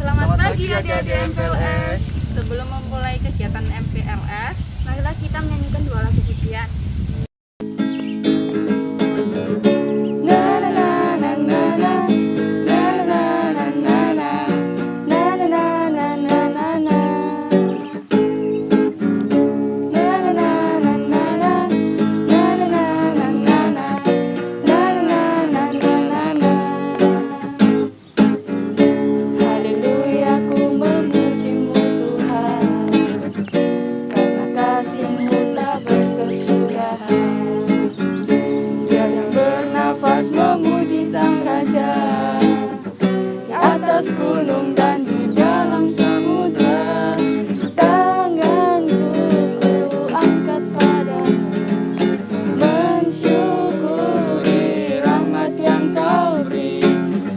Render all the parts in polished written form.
Selamat pagi adik-adik MPLS. Sebelum memulai kegiatan MPLS, marilah kita menyanyikan dua lagu pujian. Memuji Sang Raja di atas gunung dan di dalam samudra. Tanganku ku angkat padamu, mensyukuri rahmat yang Kau beri.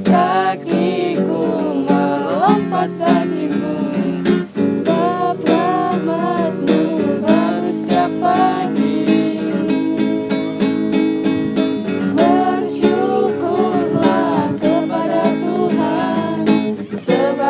Kakiku melompat bagimu, sebab rahmat-Mu baru setiap pagi. Sebab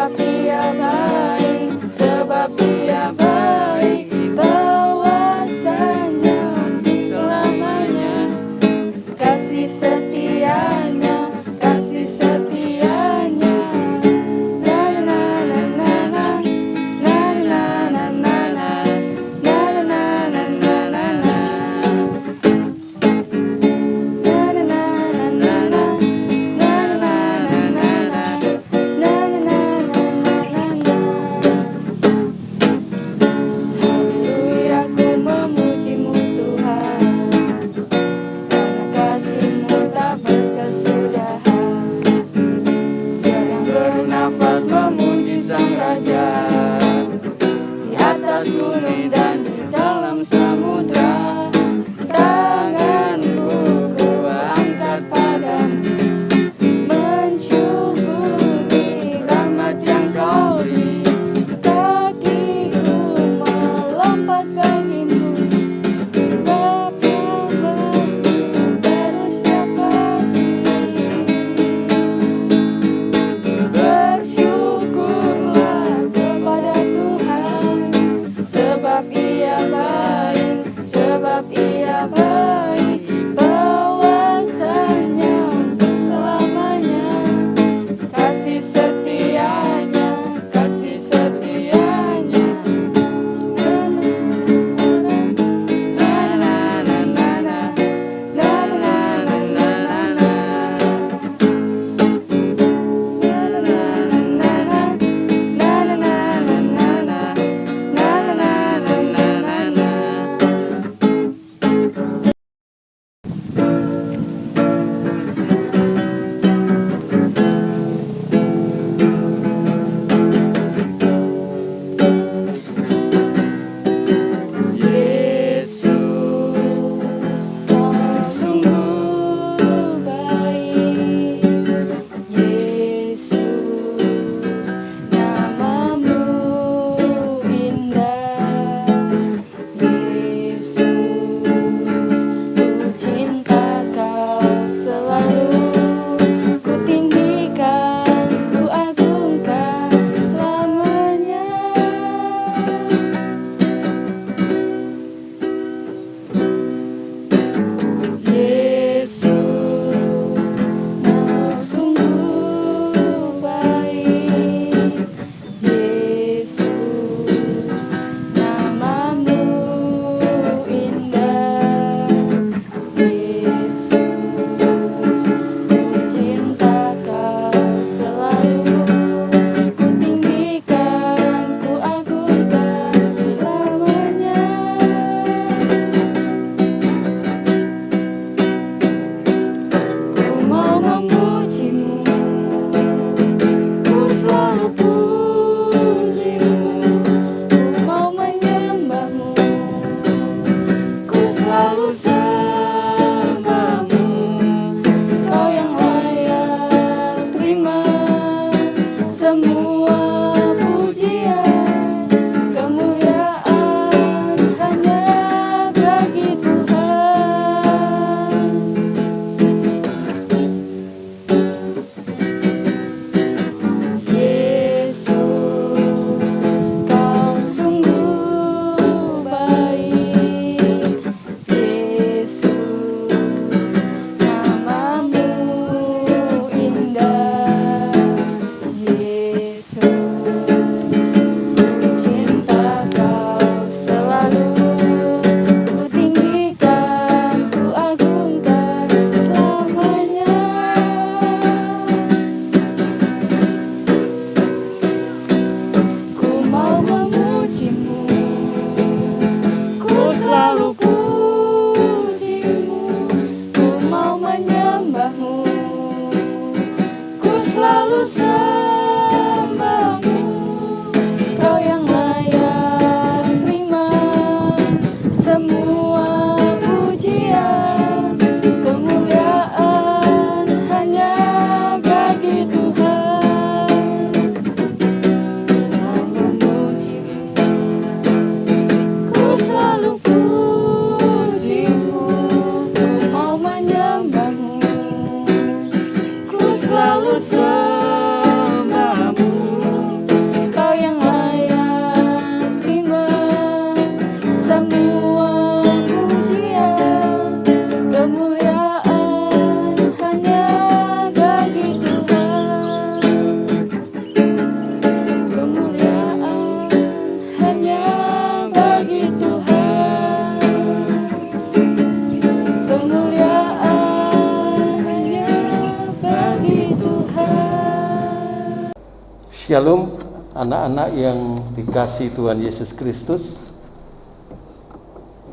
Shalom anak-anak yang dikasihi Tuhan Yesus Kristus.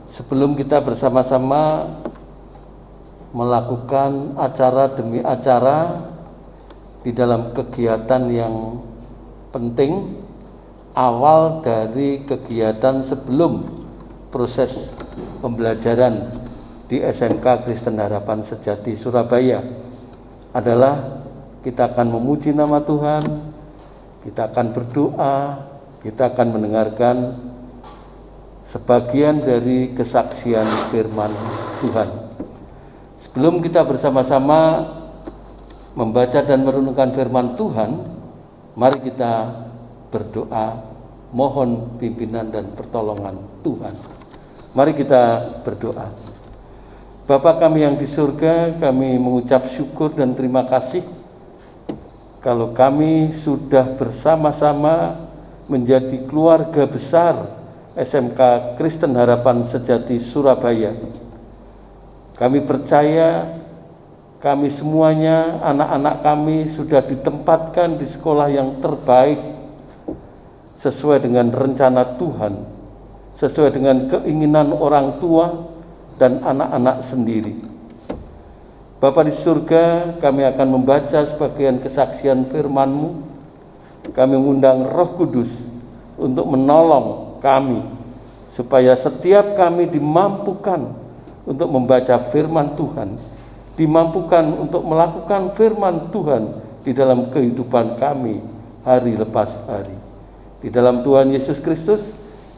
Sebelum kita bersama-sama melakukan acara demi acara di dalam kegiatan yang penting, awal dari kegiatan sebelum proses pembelajaran di SMK Kristen Harapan Sejati Surabaya adalah kita akan memuji nama Tuhan, kita akan berdoa, kita akan mendengarkan sebagian dari kesaksian firman Tuhan. Sebelum kita bersama-sama membaca dan merenungkan firman Tuhan, mari kita berdoa, mohon pimpinan dan pertolongan Tuhan. Mari kita berdoa. Bapa kami yang di surga, kami mengucap syukur dan terima kasih kalau kami sudah bersama-sama menjadi keluarga besar SMK Kristen Harapan Sejati Surabaya. Kami percaya kami semuanya, anak-anak kami sudah ditempatkan di sekolah yang terbaik sesuai dengan rencana Tuhan, sesuai dengan keinginan orang tua dan anak-anak sendiri. Bapa di surga, kami akan membaca sebagian kesaksian firman-Mu. Kami mengundang Roh Kudus untuk menolong kami, supaya setiap kami dimampukan untuk membaca firman Tuhan, dimampukan untuk melakukan firman Tuhan di dalam kehidupan kami hari lepas hari. Di dalam Tuhan Yesus Kristus,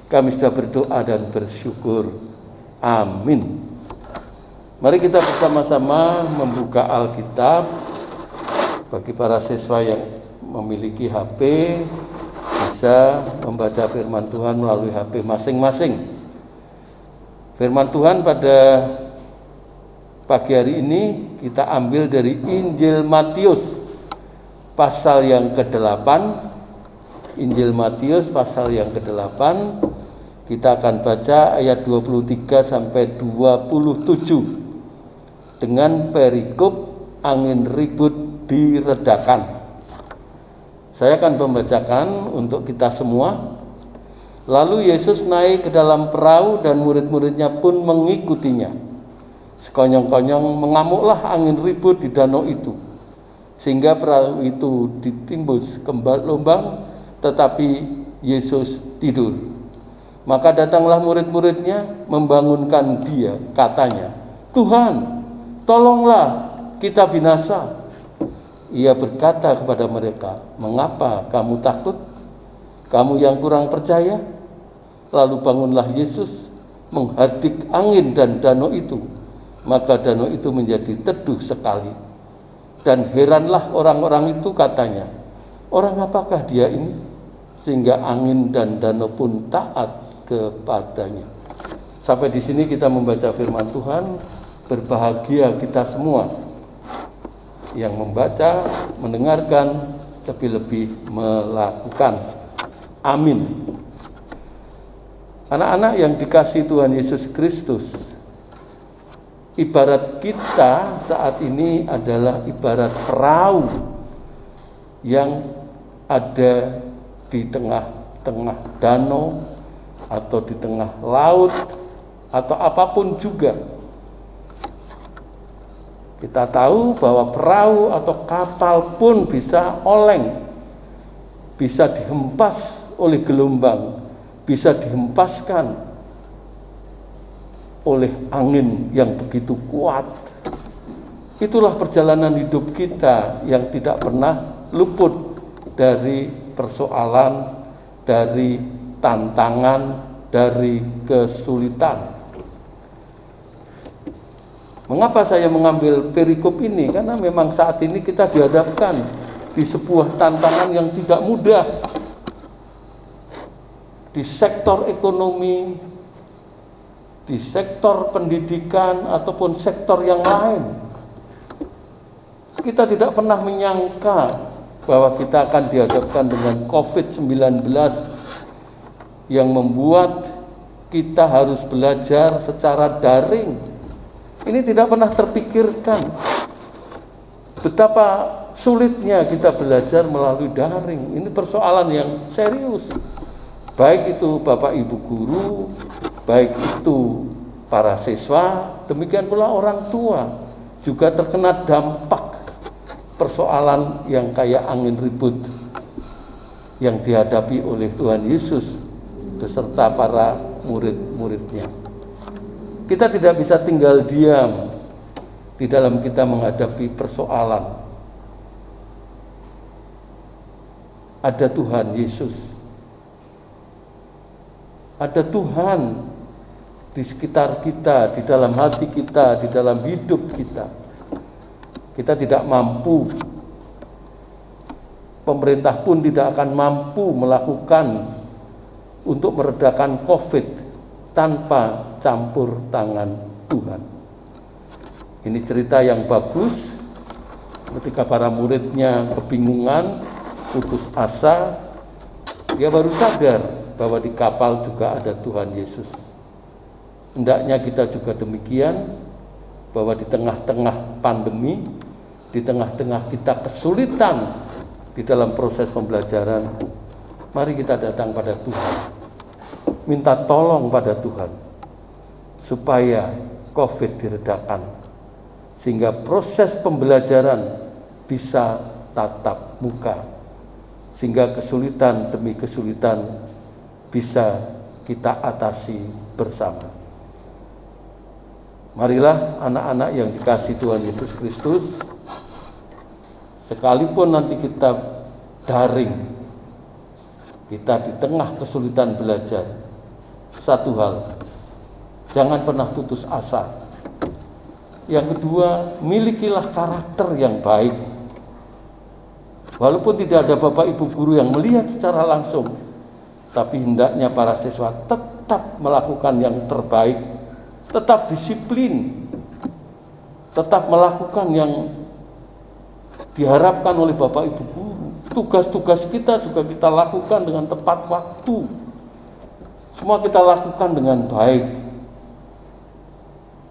kami sudah berdoa dan bersyukur. Amin. Mari kita bersama-sama membuka Alkitab. Bagi para siswa yang memiliki HP, bisa membaca firman Tuhan melalui HP masing-masing. Firman Tuhan pada pagi hari ini kita ambil dari Injil Matius pasal yang ke-8. Injil Matius pasal yang ke-8. Kita akan baca ayat 23 sampai 27 dengan perikop angin ribut diredakan. Saya akan membacakan untuk kita semua. Lalu Yesus naik ke dalam perahu dan murid-muridnya pun mengikutinya. Sekonyong-konyong mengamuklah angin ribut di danau itu, sehingga perahu itu ditimbus lubang, tetapi Yesus tidur. Maka datanglah murid-muridnya membangunkan dia, katanya, "Tuhan, tolonglah, kita binasa." Ia berkata kepada mereka, "Mengapa kamu takut? Kamu yang kurang percaya?" Lalu bangunlah Yesus, menghardik angin dan danau itu. Maka danau itu menjadi teduh sekali. Dan heranlah orang-orang itu, katanya, "Orang apakah dia ini? Sehingga angin dan danau pun taat kepadanya." Sampai di sini kita membaca firman Tuhan. Berbahagia kita semua yang membaca, mendengarkan, lebih-lebih melakukan. Amin. Anak-anak yang dikasihi Tuhan Yesus Kristus, ibarat kita saat ini adalah ibarat perahu yang ada di tengah-tengah danau atau di tengah laut atau apapun juga. Kita tahu bahwa perahu atau kapal pun bisa oleng, bisa dihempas oleh gelombang, bisa dihempaskan oleh angin yang begitu kuat. Itulah perjalanan hidup kita yang tidak pernah luput dari persoalan, dari tantangan, dari kesulitan. Mengapa saya mengambil perikop ini? Karena memang saat ini kita dihadapkan di sebuah tantangan yang tidak mudah. Di sektor ekonomi, di sektor pendidikan, ataupun sektor yang lain. Kita tidak pernah menyangka bahwa kita akan dihadapkan dengan COVID-19 yang membuat kita harus belajar secara daring. Ini tidak pernah terpikirkan betapa sulitnya kita belajar melalui daring. Ini persoalan yang serius. Baik itu Bapak Ibu guru, baik itu para siswa, demikian pula orang tua juga terkena dampak persoalan yang kayak angin ribut yang dihadapi oleh Tuhan Yesus beserta para murid-muridnya. Kita tidak bisa tinggal diam di dalam kita menghadapi persoalan. Ada Tuhan Yesus. Ada Tuhan di sekitar kita, di dalam hati kita, di dalam hidup kita. Kita tidak mampu, pemerintah pun tidak akan mampu melakukan untuk meredakan COVID tanpa campur tangan Tuhan. Ini cerita yang bagus ketika para muridnya kebingungan, putus asa, dia baru sadar bahwa di kapal juga ada Tuhan Yesus. Hendaknya kita juga demikian, bahwa di tengah-tengah pandemi, di tengah-tengah kita kesulitan di dalam proses pembelajaran, mari kita datang pada Tuhan, minta tolong pada Tuhan, supaya COVID diredakan, sehingga proses pembelajaran bisa tatap muka, sehingga kesulitan demi kesulitan bisa kita atasi bersama. Marilah anak-anak yang dikasihi Tuhan Yesus Kristus, sekalipun nanti kita daring, kita di tengah kesulitan belajar, satu hal, jangan pernah putus asa. Yang kedua, milikilah karakter yang baik. Walaupun tidak ada Bapak Ibu guru yang melihat secara langsung, tapi hendaknya para siswa tetap melakukan yang terbaik, tetap disiplin, tetap melakukan yang diharapkan oleh Bapak Ibu guru. Tugas-tugas kita juga kita lakukan dengan tepat waktu. Semua kita lakukan dengan baik.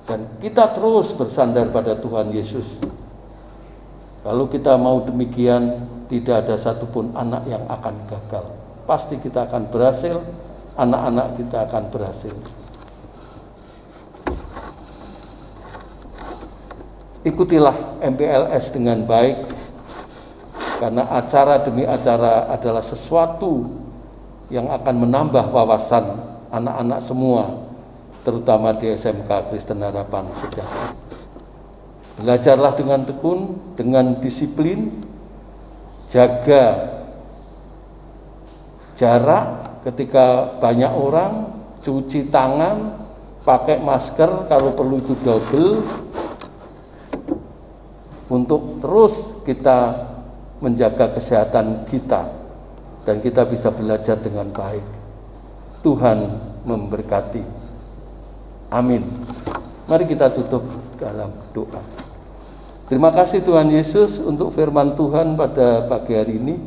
Dan kita terus bersandar pada Tuhan Yesus. Kalau kita mau demikian, tidak ada satupun anak yang akan gagal. Pasti kita akan berhasil, anak-anak kita akan berhasil. Ikutilah MPLS dengan baik, karena acara demi acara adalah sesuatu yang akan menambah wawasan anak-anak semua, terutama di SMK Kristen Harapan Sejahtera. Belajarlah dengan tekun, dengan disiplin, jaga jarak ketika banyak orang, cuci tangan, pakai masker, kalau perlu itu double, untuk terus kita menjaga kesehatan kita dan kita bisa belajar dengan baik. Tuhan memberkati. Amin. Mari kita tutup dalam doa. Terima kasih Tuhan Yesus untuk firman Tuhan pada pagi hari ini.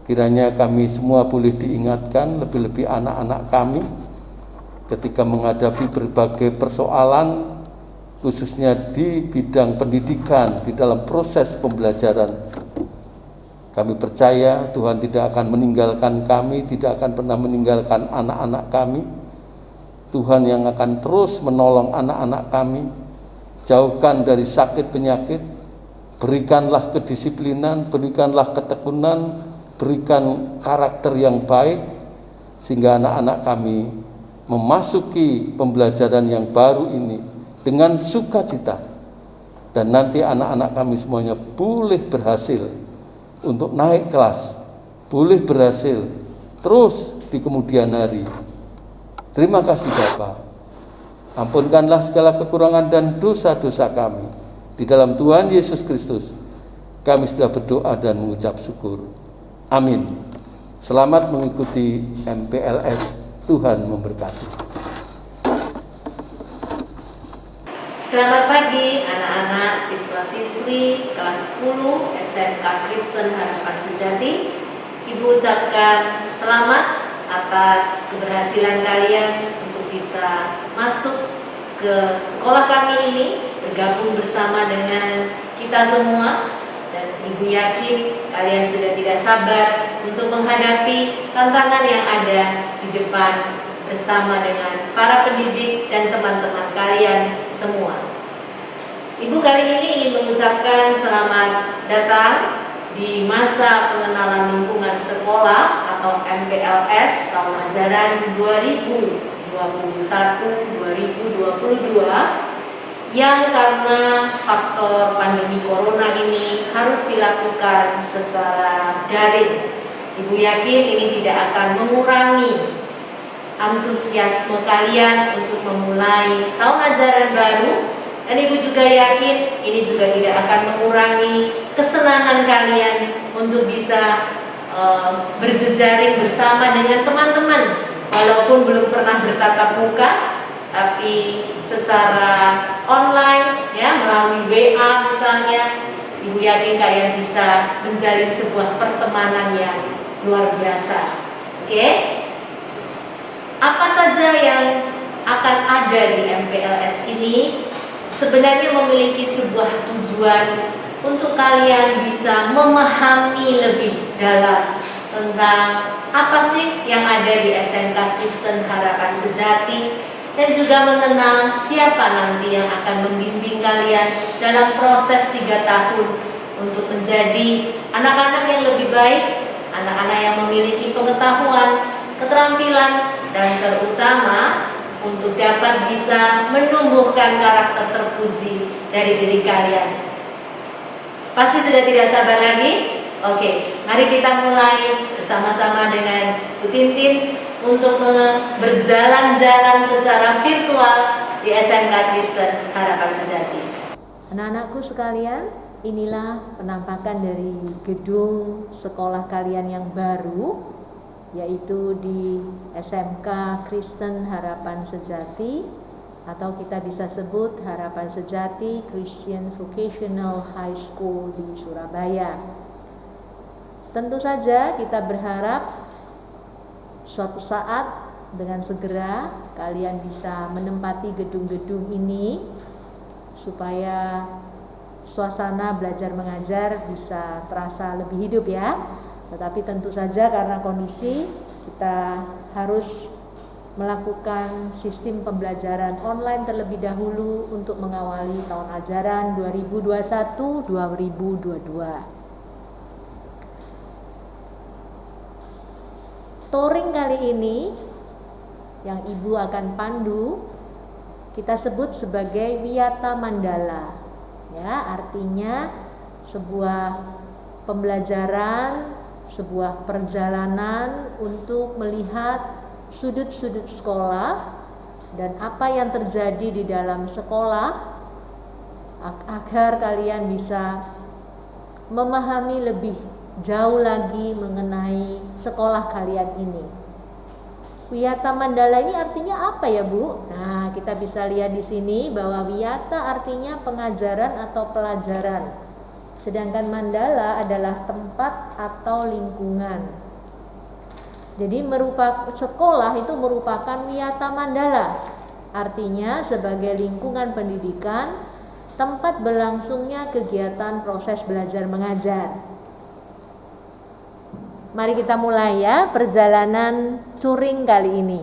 Kiranya kami semua boleh diingatkan, lebih-lebih anak-anak kami, ketika menghadapi berbagai persoalan, khususnya di bidang pendidikan, di dalam proses pembelajaran. Kami percaya Tuhan tidak akan meninggalkan kami, tidak akan pernah meninggalkan anak-anak kami. Tuhan yang akan terus menolong anak-anak kami, jauhkan dari sakit penyakit, berikanlah kedisiplinan, berikanlah ketekunan, berikan karakter yang baik, sehingga anak-anak kami memasuki pembelajaran yang baru ini dengan sukacita, dan nanti anak-anak kami semuanya boleh berhasil untuk naik kelas, boleh berhasil terus di kemudian hari. Terima kasih Bapa. Ampunkanlah segala kekurangan dan dosa-dosa kami. Di dalam Tuhan Yesus Kristus kami sudah berdoa dan mengucap syukur. Amin. Selamat mengikuti MPLS. Tuhan memberkati. Selamat pagi anak-anak siswa-siswi kelas 10 SMK Kristen Harapan Sejati. Ibu ucapkan selamat atas keberhasilan kalian untuk bisa masuk ke sekolah kami ini, bergabung bersama dengan kita semua, dan Ibu yakin kalian sudah tidak sabar untuk menghadapi tantangan yang ada di depan bersama dengan para pendidik dan teman-teman kalian semua. Ibu kali ini ingin mengucapkan selamat datang di masa pengenalan lingkungan sekolah atau MPLS tahun ajaran 2021-2022 yang karena faktor pandemi corona ini harus dilakukan secara daring. Ibu yakin ini tidak akan mengurangi antusiasme kalian untuk memulai tahun ajaran baru, dan Ibu juga yakin ini juga tidak akan mengurangi kesenangan kalian untuk bisa berjejaring bersama dengan teman-teman walaupun belum pernah bertatap muka, tapi secara online ya, melalui WA misalnya. Ibu yakin kalian bisa menjalin sebuah pertemanan yang luar biasa. Oke? Apa saja yang akan ada di MPLS ini sebenarnya memiliki sebuah tujuan untuk kalian bisa memahami lebih dalam tentang apa sih yang ada di SMK Kristen Harapan Sejati, dan juga mengenal siapa nanti yang akan membimbing kalian dalam proses 3 tahun untuk menjadi anak-anak yang lebih baik, anak-anak yang memiliki pengetahuan, keterampilan, dan terutama untuk dapat bisa menumbuhkan karakter terpuji dari diri kalian. Pasti sudah tidak sabar lagi? Oke, mari kita mulai bersama-sama dengan Bu Tintin untuk berjalan-jalan secara virtual di SMK Kristen Harapan Sejati. Anak-anakku sekalian, inilah penampakan dari gedung sekolah kalian yang baru, yaitu di SMK Kristen Harapan Sejati, atau kita bisa sebut Harapan Sejati Christian Vocational High School di Surabaya. Tentu saja kita berharap suatu saat dengan segera kalian bisa menempati gedung-gedung ini supaya suasana belajar mengajar bisa terasa lebih hidup ya. Tetapi tentu saja karena kondisi, kita harus melakukan sistem pembelajaran online terlebih dahulu untuk mengawali tahun ajaran 2021-2022. Touring kali ini yang Ibu akan pandu kita sebut sebagai Wiyata Mandala. Ya, artinya sebuah pembelajaran, sebuah perjalanan untuk melihat sudut-sudut sekolah dan apa yang terjadi di dalam sekolah agar kalian bisa memahami lebih jauh lagi mengenai sekolah kalian ini. Wiyata Mandala ini artinya apa ya, Bu? Nah, kita bisa lihat di sini bahwa wiyata artinya pengajaran atau pelajaran. Sedangkan mandala adalah tempat atau lingkungan. Jadi sekolah itu merupakan wiyata mandala. Artinya sebagai lingkungan pendidikan, tempat berlangsungnya kegiatan proses belajar mengajar. Mari kita mulai ya perjalanan touring kali ini.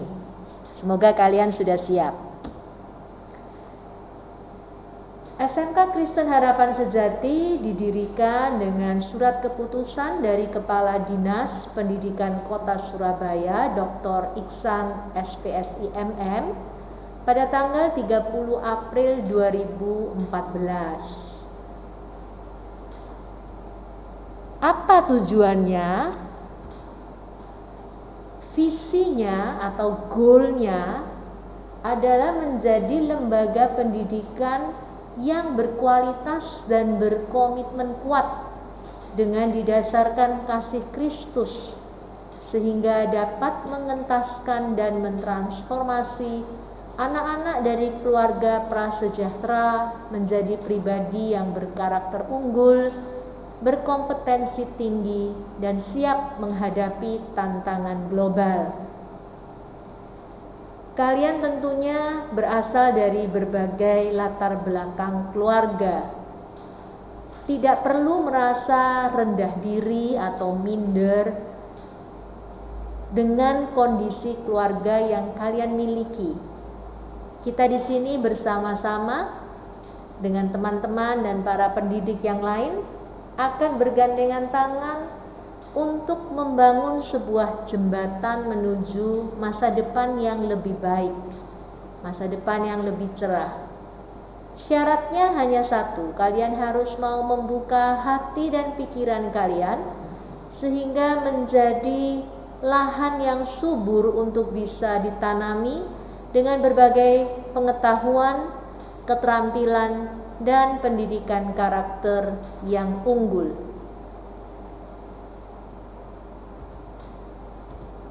Semoga kalian sudah siap. SMK Kristen Harapan Sejati didirikan dengan surat keputusan dari Kepala Dinas Pendidikan Kota Surabaya, Dr. Iksan SPSI MM, pada tanggal 30 April 2014. Apa tujuannya? Visinya atau goalnya adalah menjadi lembaga pendidikan yang berkualitas dan berkomitmen kuat dengan didasarkan kasih Kristus, sehingga dapat mengentaskan dan mentransformasi anak-anak dari keluarga prasejahtera menjadi pribadi yang berkarakter unggul, berkompetensi tinggi, dan siap menghadapi tantangan global. Kalian tentunya berasal dari berbagai latar belakang keluarga. tidak perlu merasa rendah diri atau minder dengan kondisi keluarga yang kalian miliki. Kita di sini bersama-sama dengan teman-teman dan para pendidik yang lain akan bergandengan tangan untuk membangun sebuah jembatan menuju masa depan yang lebih baik, masa depan yang lebih cerah. Syaratnya hanya satu, kalian harus mau membuka hati dan pikiran kalian sehingga menjadi lahan yang subur untuk bisa ditanami dengan berbagai pengetahuan, keterampilan, dan pendidikan karakter yang unggul.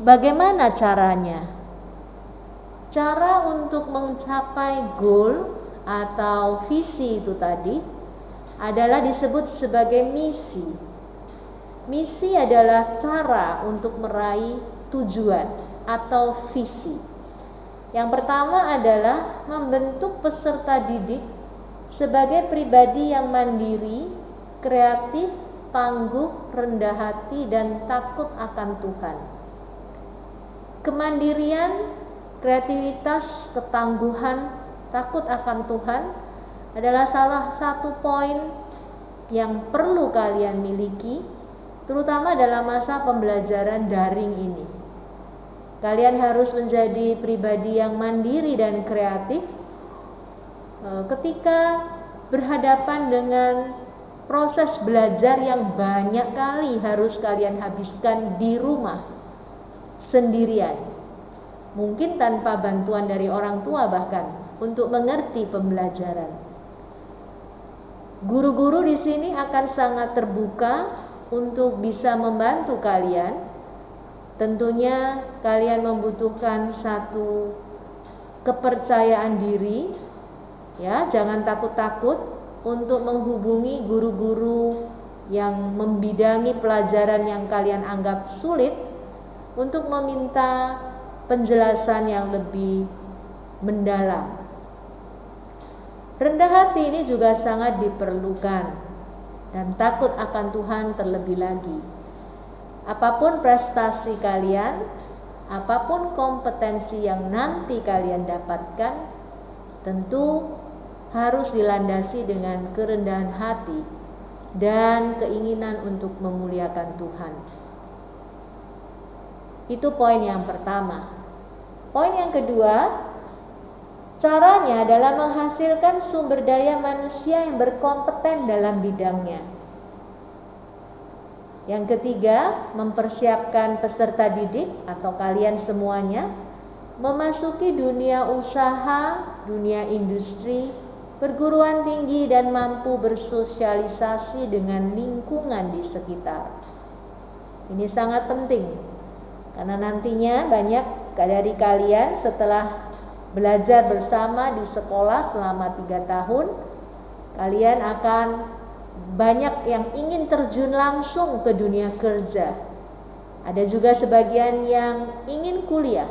Bagaimana caranya? Cara untuk mencapai goal atau visi itu tadi adalah disebut sebagai misi. Misi adalah cara untuk meraih tujuan atau visi. Yang pertama adalah membentuk peserta didik sebagai pribadi yang mandiri, kreatif, tangguh, rendah hati, dan takut akan Tuhan. Kemandirian, kreativitas, ketangguhan, takut akan Tuhan adalah salah satu poin yang perlu kalian miliki, terutama dalam masa pembelajaran daring ini. Kalian harus menjadi pribadi yang mandiri dan kreatif ketika berhadapan dengan proses belajar yang banyak kali harus kalian habiskan di rumah sendirian, mungkin tanpa bantuan dari orang tua bahkan, untuk mengerti pembelajaran. Guru-guru di sini akan sangat terbuka untuk bisa membantu kalian. Tentunya kalian membutuhkan satu kepercayaan diri, ya, jangan takut-takut untuk menghubungi guru-guru yang membidangi pelajaran yang kalian anggap sulit untuk meminta penjelasan yang lebih mendalam. Rendah hati ini juga sangat diperlukan dan takut akan Tuhan terlebih lagi. Apapun prestasi kalian, apapun kompetensi yang nanti kalian dapatkan, tentu harus dilandasi dengan kerendahan hati dan keinginan untuk memuliakan Tuhan. Itu poin yang pertama. Poin yang kedua, caranya adalah menghasilkan sumber daya manusia yang berkompeten dalam bidangnya. Yang ketiga, mempersiapkan peserta didik atau kalian semuanya memasuki dunia usaha, dunia industri, perguruan tinggi, dan mampu bersosialisasi dengan lingkungan di sekitar. Ini sangat penting karena nantinya banyak dari kalian setelah belajar bersama di sekolah selama 3 tahun, kalian akan banyak yang ingin terjun langsung ke dunia kerja. Ada juga sebagian yang ingin kuliah.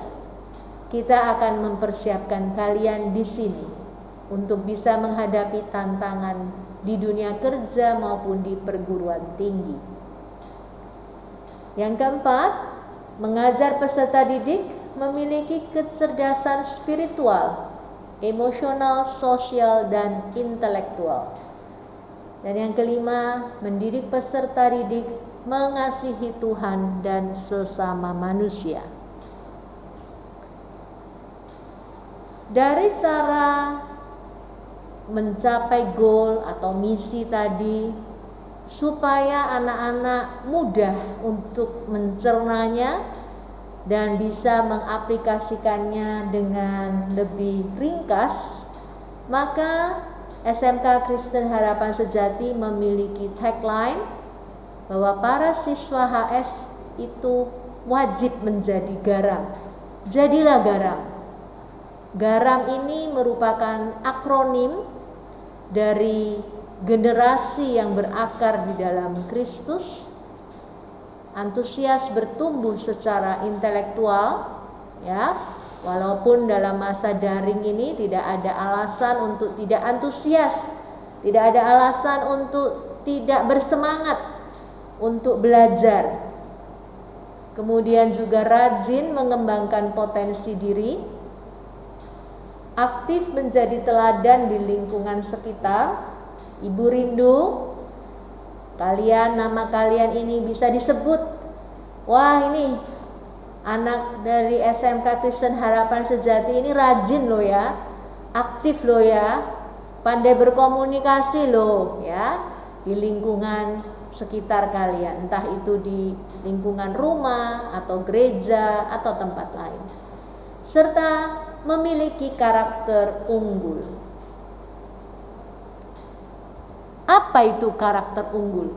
Kita akan mempersiapkan kalian di sini untuk bisa menghadapi tantangan di dunia kerja maupun di perguruan tinggi. Yang keempat, mengajar peserta didik memiliki kecerdasan spiritual, emosional, sosial, dan intelektual. Dan yang kelima, mendidik peserta didik mengasihi Tuhan dan sesama manusia. Dari cara mencapai goal atau misi tadi, supaya anak-anak mudah untuk mencernanya dan bisa mengaplikasikannya dengan lebih ringkas, maka SMK Kristen Harapan Sejati memiliki tagline bahwa para siswa HS itu wajib menjadi garam. Jadilah garam. Garam ini merupakan akronim dari generasi yang berakar di dalam Kristus, antusias bertumbuh secara intelektual, ya, walaupun dalam masa daring ini tidak ada alasan untuk tidak antusias, tidak ada alasan untuk tidak bersemangat untuk belajar. Kemudian juga rajin mengembangkan potensi diri, aktif menjadi teladan di lingkungan sekitar. Ibu rindu nama kalian ini bisa disebut, wah ini anak dari SMK Kristen Harapan Sejati ini rajin loh ya, aktif loh ya, pandai berkomunikasi loh ya di lingkungan sekitar kalian, entah itu di lingkungan rumah atau gereja atau tempat lain, serta memiliki karakter unggul. Apa itu karakter unggul?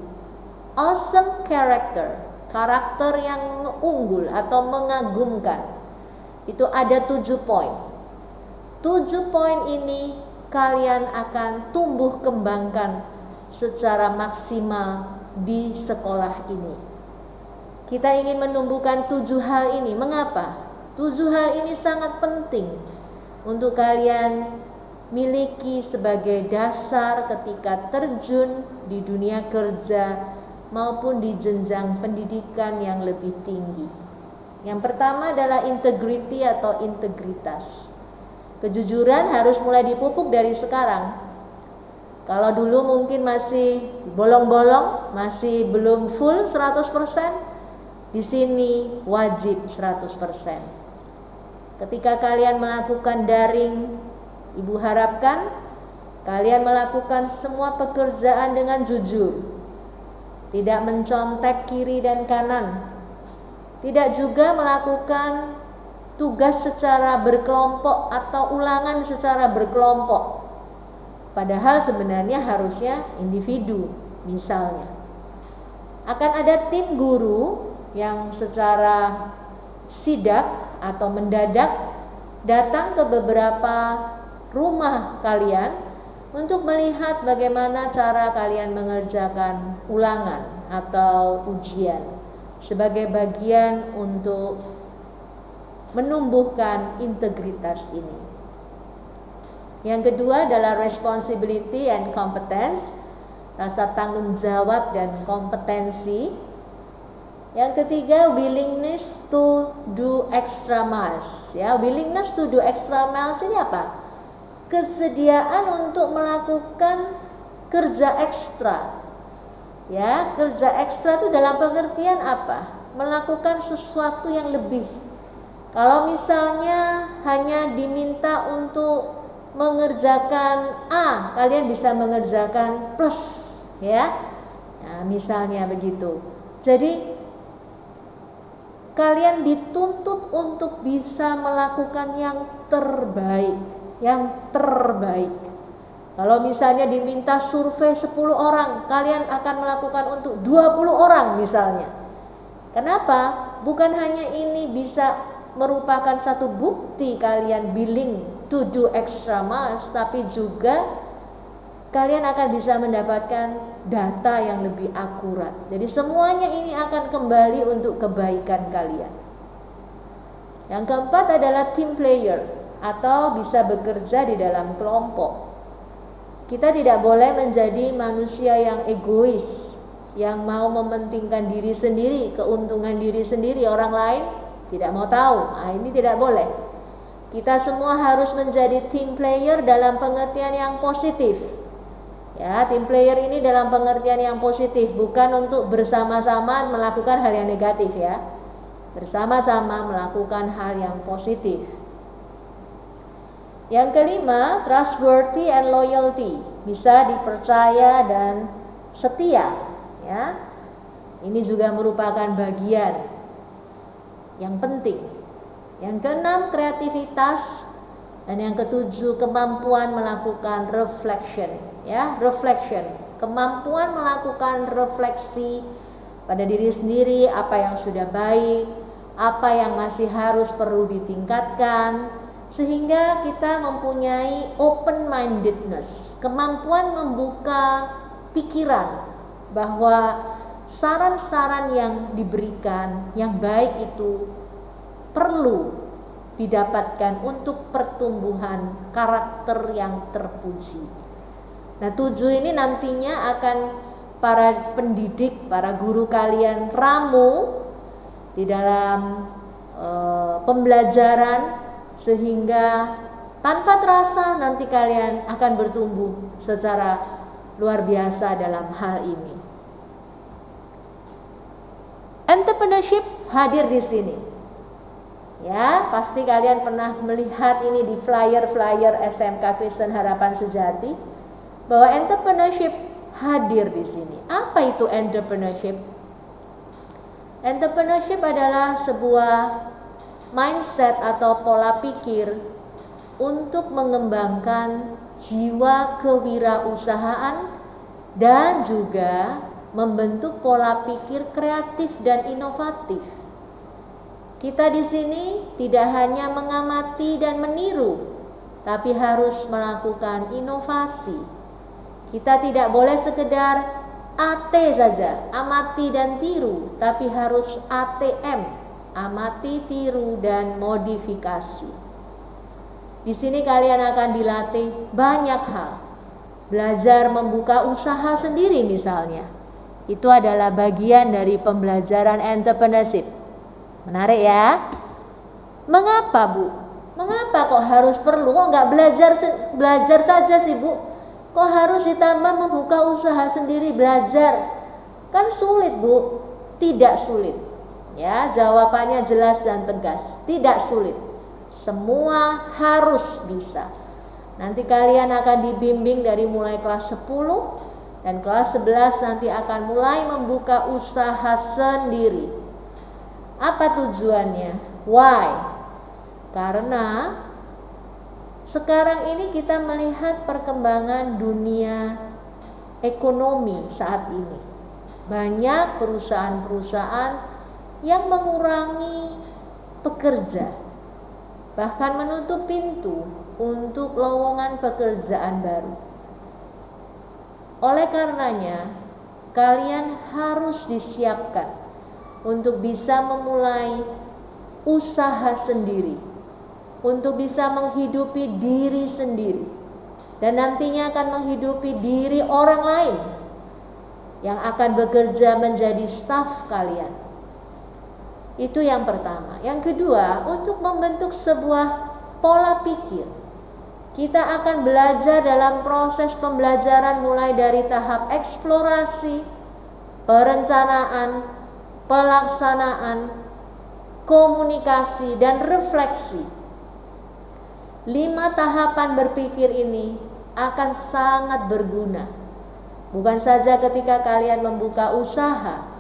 Awesome character, karakter yang unggul atau mengagumkan. Itu ada 7 poin. 7 poin ini kalian akan tumbuh kembangkan secara maksimal di sekolah ini. Kita ingin menumbuhkan 7 hal ini. Mengapa? 7 hal ini sangat penting untuk kalian miliki sebagai dasar ketika terjun di dunia kerja maupun di jenjang pendidikan yang lebih tinggi. Yang pertama adalah integrity atau integritas. Kejujuran harus mulai dipupuk dari sekarang. Kalau dulu mungkin masih bolong-bolong, masih belum full 100%, di sini wajib 100%. Ketika kalian melakukan daring, Ibu harapkan kalian melakukan semua pekerjaan dengan jujur, tidak mencontek kiri dan kanan, tidak juga melakukan tugas secara berkelompok atau ulangan secara berkelompok. Padahal sebenarnya harusnya individu. Misalnya, akan ada tim guru yang secara sidak atau mendadak datang ke beberapa rumah kalian untuk melihat bagaimana cara kalian mengerjakan ulangan atau ujian sebagai bagian untuk menumbuhkan integritas ini. Yang kedua adalah responsibility and competence, rasa tanggung jawab dan kompetensi. Yang ketiga, willingness to do extra miles. Ya, willingness to do extra miles ini apa? Kesediaan untuk melakukan kerja ekstra. Ya, kerja ekstra itu dalam pengertian apa? Melakukan sesuatu yang lebih. Kalau misalnya hanya diminta untuk mengerjakan A, kalian bisa mengerjakan plus, ya. Nah, misalnya begitu. Jadi kalian dituntut untuk bisa melakukan yang terbaik. Kalau misalnya diminta survei 10 orang, kalian akan melakukan untuk 20 orang misalnya. Kenapa? Bukan hanya ini bisa merupakan satu bukti kalian willing to do extra miles, tapi juga kalian akan bisa mendapatkan data yang lebih akurat. Jadi semuanya ini akan kembali untuk kebaikan kalian. Yang keempat adalah team player atau bisa bekerja di dalam kelompok. Kita tidak boleh menjadi manusia yang egois, yang mau mementingkan diri sendiri, keuntungan diri sendiri, orang lain tidak mau tahu. Nah, ini tidak boleh. Kita semua harus menjadi team player dalam pengertian yang positif. Ya, team player ini dalam pengertian yang positif, bukan untuk bersama-sama melakukan hal yang negatif ya. Bersama-sama melakukan hal yang positif. Yang kelima, trustworthy and loyalty, bisa dipercaya dan setia, ya. Ini juga merupakan bagian yang penting. Yang keenam, kreativitas, dan yang ketujuh, kemampuan melakukan reflection, ya, reflection, kemampuan melakukan refleksi pada diri sendiri, apa yang sudah baik, apa yang masih harus perlu ditingkatkan, sehingga kita mempunyai open-mindedness, kemampuan membuka pikiran bahwa saran-saran yang diberikan yang baik itu perlu didapatkan untuk pertumbuhan karakter yang terpuji. Nah, 7 ini nantinya akan para pendidik, para guru kalian ramu di dalam pembelajaran, sehingga tanpa terasa nanti kalian akan bertumbuh secara luar biasa dalam hal ini. Entrepreneurship hadir di sini. Ya, pasti kalian pernah melihat ini di flyer-flyer SMK Kristen Harapan Sejati bahwa entrepreneurship hadir di sini. Apa itu entrepreneurship? Entrepreneurship adalah sebuah mindset atau pola pikir untuk mengembangkan jiwa kewirausahaan dan juga membentuk pola pikir kreatif dan inovatif. Kita di sini tidak hanya mengamati dan meniru, tapi harus melakukan inovasi. Kita tidak boleh sekedar AT saja, amati dan tiru, tapi harus ATM, amati, tiru, dan modifikasi. Di sini kalian akan dilatih banyak hal. Belajar membuka usaha sendiri misalnya. Itu adalah bagian dari pembelajaran entrepreneurship. Menarik ya? Mengapa, Bu? Mengapa kok harus perlu? Kok nggak belajar saja sih, Bu? Kok harus ditambah membuka usaha sendiri, belajar? Kan sulit, Bu. Tidak sulit. Ya, jawabannya jelas dan tegas. Tidak sulit. Semua harus bisa. Nanti kalian akan dibimbing dari mulai kelas 10 dan kelas 11 nanti akan mulai membuka usaha sendiri. Apa tujuannya? Why? Karena sekarang ini kita melihat perkembangan dunia ekonomi saat ini. Banyak perusahaan-perusahaan yang mengurangi pekerja, bahkan menutup pintu untuk lowongan pekerjaan baru. Oleh karenanya, kalian harus disiapkan untuk bisa memulai usaha sendiri, untuk bisa menghidupi diri sendiri, dan nantinya akan menghidupi diri orang lain yang akan bekerja menjadi staf kalian. Itu yang pertama. Yang kedua, untuk membentuk sebuah pola pikir. Kita akan belajar dalam proses pembelajaran mulai dari tahap eksplorasi, perencanaan, pelaksanaan, komunikasi, dan refleksi. 5 tahapan berpikir ini akan sangat berguna. Bukan saja ketika kalian membuka usaha,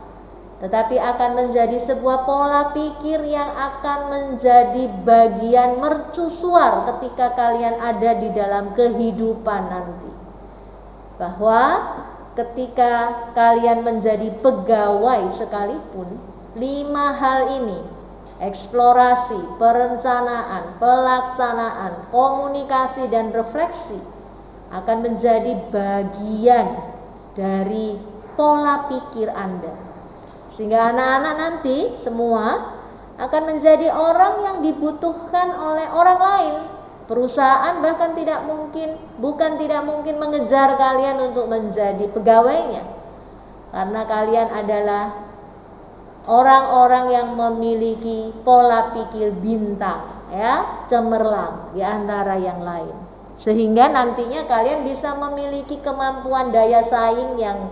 tetapi akan menjadi sebuah pola pikir yang akan menjadi bagian mercusuar ketika kalian ada di dalam kehidupan nanti. Bahwa ketika kalian menjadi pegawai sekalipun, 5 hal ini, eksplorasi, perencanaan, pelaksanaan, komunikasi, dan refleksi, akan menjadi bagian dari pola pikir Anda. Sehingga anak-anak nanti semua akan menjadi orang yang dibutuhkan oleh orang lain. Perusahaan bahkan bukan tidak mungkin mengejar kalian untuk menjadi pegawainya, karena kalian adalah orang-orang yang memiliki pola pikir bintang, ya, cemerlang di antara yang lain. Sehingga nantinya kalian bisa memiliki kemampuan daya saing yang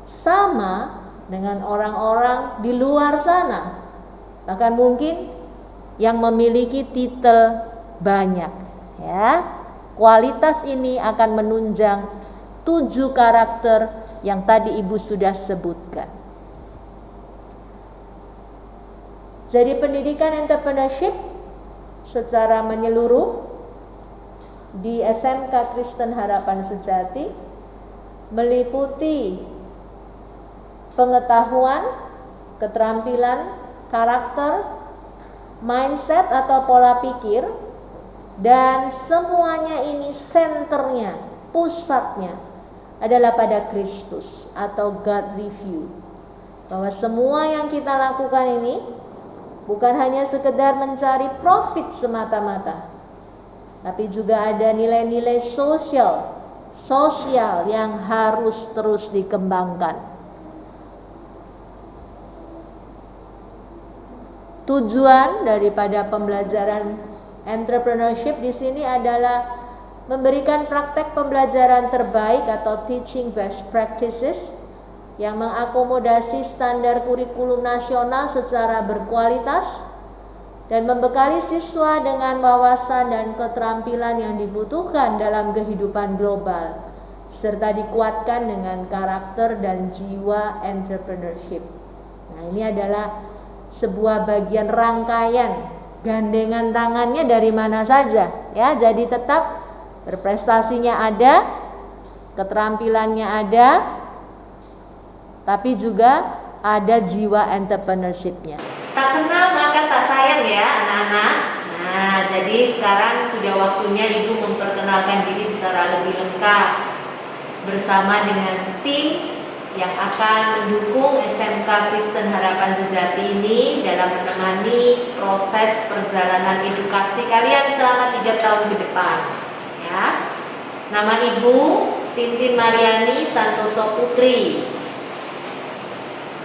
sama dengan orang-orang di luar sana, bahkan mungkin yang memiliki titel banyak, ya. Kualitas ini akan menunjang 7 karakter yang tadi Ibu sudah sebutkan. Jadi pendidikan entrepreneurship secara menyeluruh di SMK Kristen Harapan Sejati meliputi pengetahuan, keterampilan, karakter, mindset atau pola pikir, dan semuanya ini senternya, pusatnya adalah pada Kristus atau godly view. Bahwa semua yang kita lakukan ini bukan hanya sekedar mencari profit semata-mata, tapi juga ada nilai-nilai sosial sosial yang harus terus dikembangkan. Tujuan daripada pembelajaran entrepreneurship di sini adalah memberikan praktek pembelajaran terbaik atau teaching best practices yang mengakomodasi standar kurikulum nasional secara berkualitas dan membekali siswa dengan wawasan dan keterampilan yang dibutuhkan dalam kehidupan global, serta dikuatkan dengan karakter dan jiwa entrepreneurship. Nah, ini adalah sebuah bagian rangkaian gandengan tangannya dari mana saja, ya. Jadi tetap berprestasinya ada, keterampilannya ada, tapi juga ada jiwa entrepreneurship-nya. Tak kenal maka tak sayang ya anak-anak. Nah, jadi sekarang sudah waktunya Ibu memperkenalkan diri secara lebih lengkap bersama dengan tim yang akan mendukung SMK Kristen Harapan Sejati ini dalam menemani proses perjalanan edukasi kalian selama 3 tahun ke depan. Ya. Nama Ibu Tintin Mariani Santoso Putri.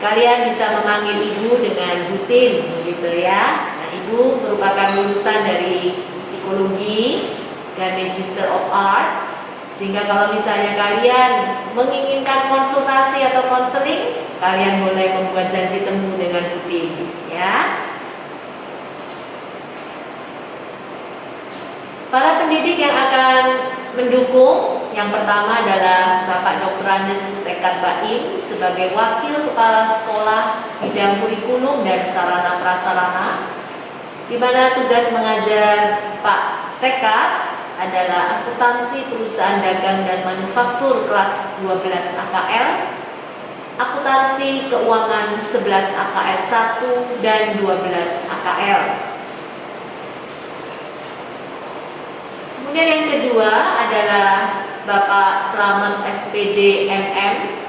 Kalian bisa memanggil Ibu dengan Bu Tin, begitu ya. Nah, Ibu merupakan lulusan dari psikologi dan Magister of Art, sehingga kalau misalnya kalian menginginkan konsultasi atau konseling, kalian boleh membuat janji temu dengan Bu Tin, ya. Para pendidik yang akan mendukung, yang pertama adalah Bapak Dr. Andes Sutekat Baim sebagai Wakil Kepala Sekolah Bidang Kurikulum dan Sarana Prasarana, di mana tugas mengajar Pak Tekat adalah akuntansi perusahaan dagang dan manufaktur kelas 12 AKL, akuntansi keuangan 11 AKL 1 dan 12 AKL. Kemudian yang kedua adalah Bapak Slamet SPD MM.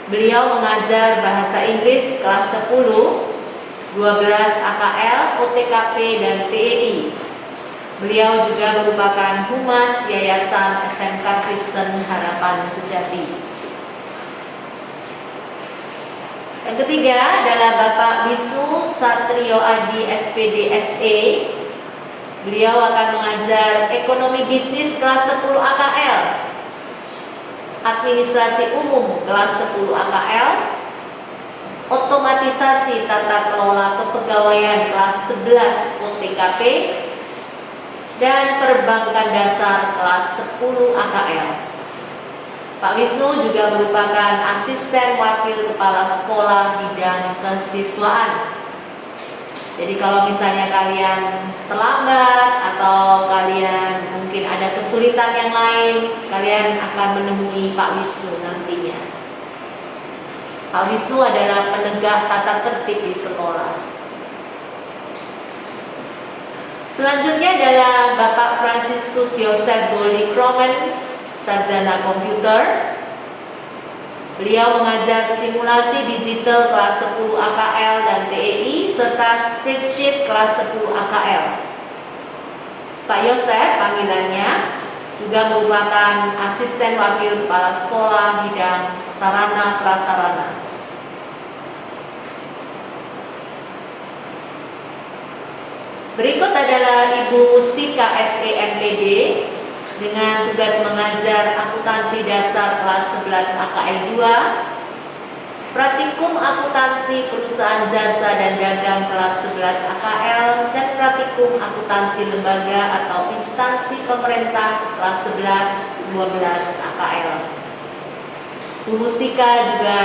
Beliau mengajar bahasa Inggris kelas 10, 12 AKL, OTKP dan TEI. Beliau juga merupakan Humas Yayasan SMK Kristen Harapan Sejati. Yang ketiga adalah Bapak Wisnu Satrio Adi SPD SE. Beliau akan mengajar ekonomi bisnis kelas 10 AKL, administrasi umum kelas 10 AKL, otomatisasi tata kelola kepegawaian kelas 11 OTKP, dan perbankan dasar kelas 10 AKL. Pak Wisnu juga merupakan asisten wakil kepala sekolah bidang kesiswaan. Jadi kalau misalnya kalian terlambat atau kalian mungkin ada kesulitan yang lain, kalian akan menemui Pak Wisnu nantinya. Pak Wisnu adalah penegak tata tertib di sekolah. Selanjutnya adalah Bapak Franciscus Joseph Goli Kromen, sarjana komputer. Beliau mengajar simulasi digital kelas 10 AKL dan TEI serta spreadsheet kelas 10 AKL. Pak Yosef panggilannya juga merupakan asisten wakil kepala sekolah bidang sarana prasarana. Berikut adalah Ibu Mustika SEMPD dengan tugas mengajar akuntansi dasar kelas 11 AKL 2, praktikum akuntansi perusahaan jasa dan dagang kelas 11 AKL, dan praktikum akuntansi lembaga atau instansi pemerintah kelas 11 12 AKL. Bu Mustika juga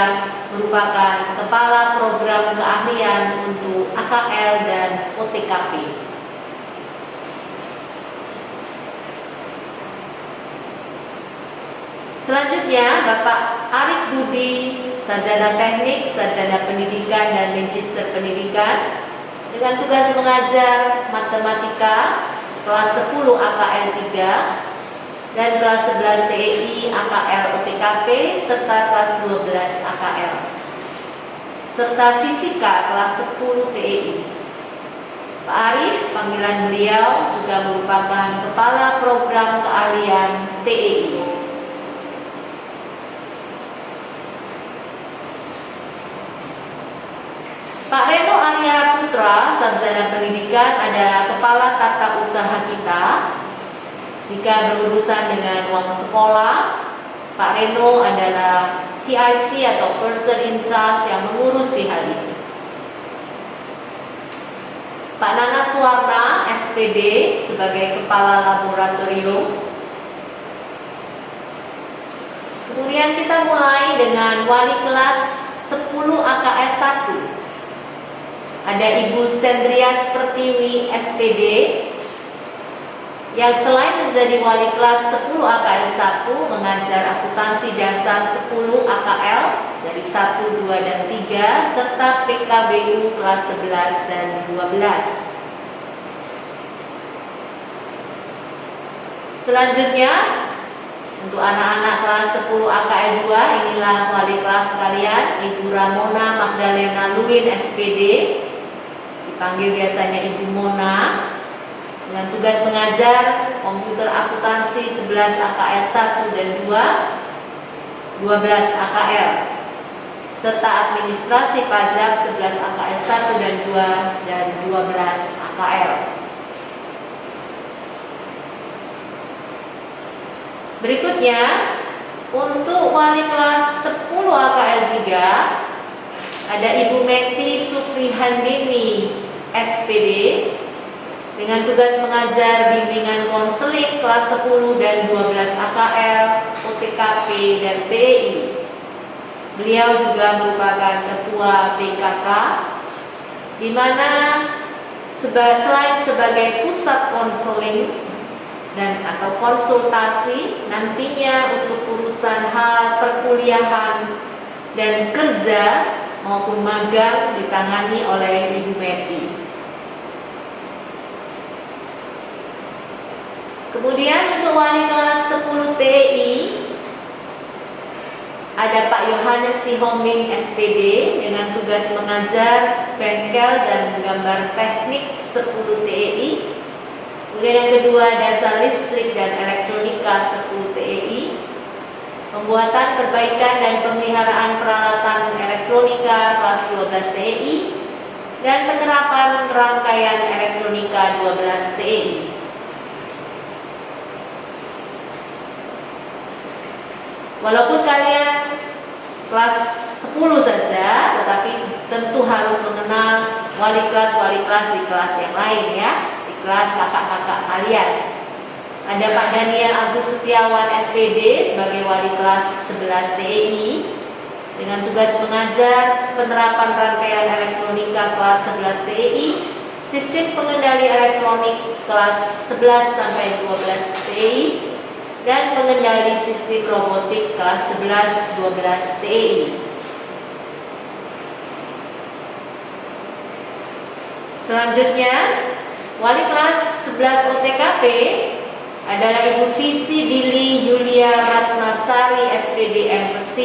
merupakan kepala program keahlian untuk AKL dan OTKP. Selanjutnya Bapak Arif Budi, sarjana teknik, sarjana pendidikan dan magister pendidikan, dengan tugas mengajar matematika kelas 10 AKL 3 dan kelas 11 TEI AKL OTKP serta kelas 12 AKL, serta fisika kelas 10 TEI. Pak Arif, panggilan beliau juga merupakan kepala program keahlian TEI. Putra, sarjana pendidikan, adalah kepala tata usaha kita. Jika berurusan dengan uang sekolah, Pak Reno adalah PIC atau person in charge yang mengurusi hal ini. Pak Nanas Suwarna, SPD, sebagai kepala laboratorium. Kemudian kita mulai dengan wali kelas 10 AKS 1. Ada Ibu Sendria Pertiwi, SPD, yang selain menjadi wali kelas 10 AKL 1 mengajar akuntansi dasar 10 AKL dari 1, 2, dan 3 serta PKBU kelas 11 dan 12. Selanjutnya untuk anak-anak kelas 10 AKL 2, inilah wali kelas kalian, Ibu Ramona Magdalena Luin, SPD, dipanggil biasanya Ibu Mona, dengan tugas mengajar komputer akuntansi 11 AKL 1 dan 2, 12 AKL, serta administrasi pajak 11 AKL 1 dan 2 dan 12 AKL. Berikutnya, untuk wali kelas 10 AKL 3, ada Ibu Meti Suprihandini, SPD, dengan tugas mengajar bimbingan konseling kelas 10 dan 12 AKL, OTKP, dan TI. Beliau juga merupakan ketua BKK, di mana selain sebagai pusat konseling dan atau konsultasi, nantinya untuk urusan hal perkuliahan dan kerja maupun magang ditangani oleh Ibu Meti. Kemudian untuk wali kelas 10 TI ada Pak Yohanes Sihombing, SPD, dengan tugas mengajar bengkel dan gambar teknik 10 TI. Kemudian yang kedua, dasar listrik dan elektronika 10 TI, pembuatan, perbaikan, dan pemeliharaan peralatan elektronika kelas 12 TI, dan penerapan rangkaian elektronika 12 TI. Walaupun kalian kelas 10 saja, tetapi tentu harus mengenal wali kelas di kelas yang lain ya, di kelas kakak-kakak kalian. Ada Pak Daniel Agus Setiawan, SPD, sebagai wali kelas 11 TI, dengan tugas mengajar penerapan rangkaian elektronika kelas 11 TI, sistem pengendali elektronik kelas 11 sampai 12 TI, dan pengendali sistem robotik kelas 11-12 TI. Selanjutnya, wali kelas 11 OTKP adalah Ibu Visi Dili Yulia Ratnasari, SPD, MPC,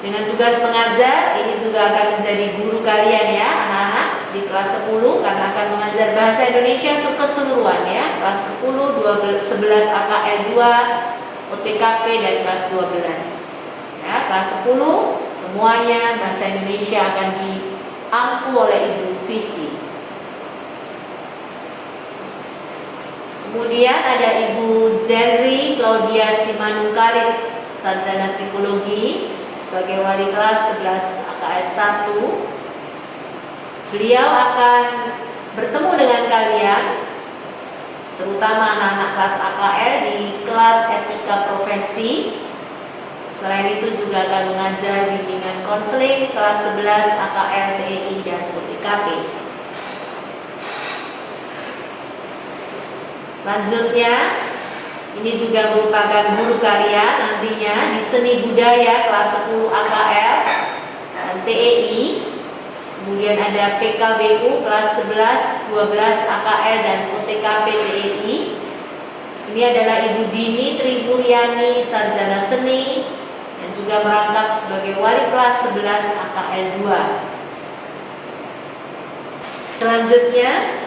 dengan tugas mengajar. Ini juga akan menjadi guru kalian ya anak-anak di kelas 10, karena akan mengajar bahasa Indonesia untuk keseluruhan ya, kelas 10, 11 AKL 2, OTKP, dan kelas 12 ya. Kelas 10 semuanya bahasa Indonesia akan diampu oleh Ibu Visi. Kemudian ada Ibu Jerry Claudia Simanungkalit, sarjana psikologi, sebagai wali kelas 11 AKL 1. Beliau akan bertemu dengan kalian, terutama anak-anak kelas AKL, di kelas etika profesi. Selain itu juga akan mengajar bimbingan konseling kelas 11 AKL, TI, dan OTKP. Selanjutnya, ini juga merupakan guru kalian nantinya di seni budaya kelas 10 AKL dan TEI. Kemudian ada PKBU kelas 11, 12 AKL, dan OTKP TEI. Ini adalah Ibu Dini Triburyani, sarjana seni, dan juga merangkap sebagai wali kelas 11 AKL 2. Selanjutnya,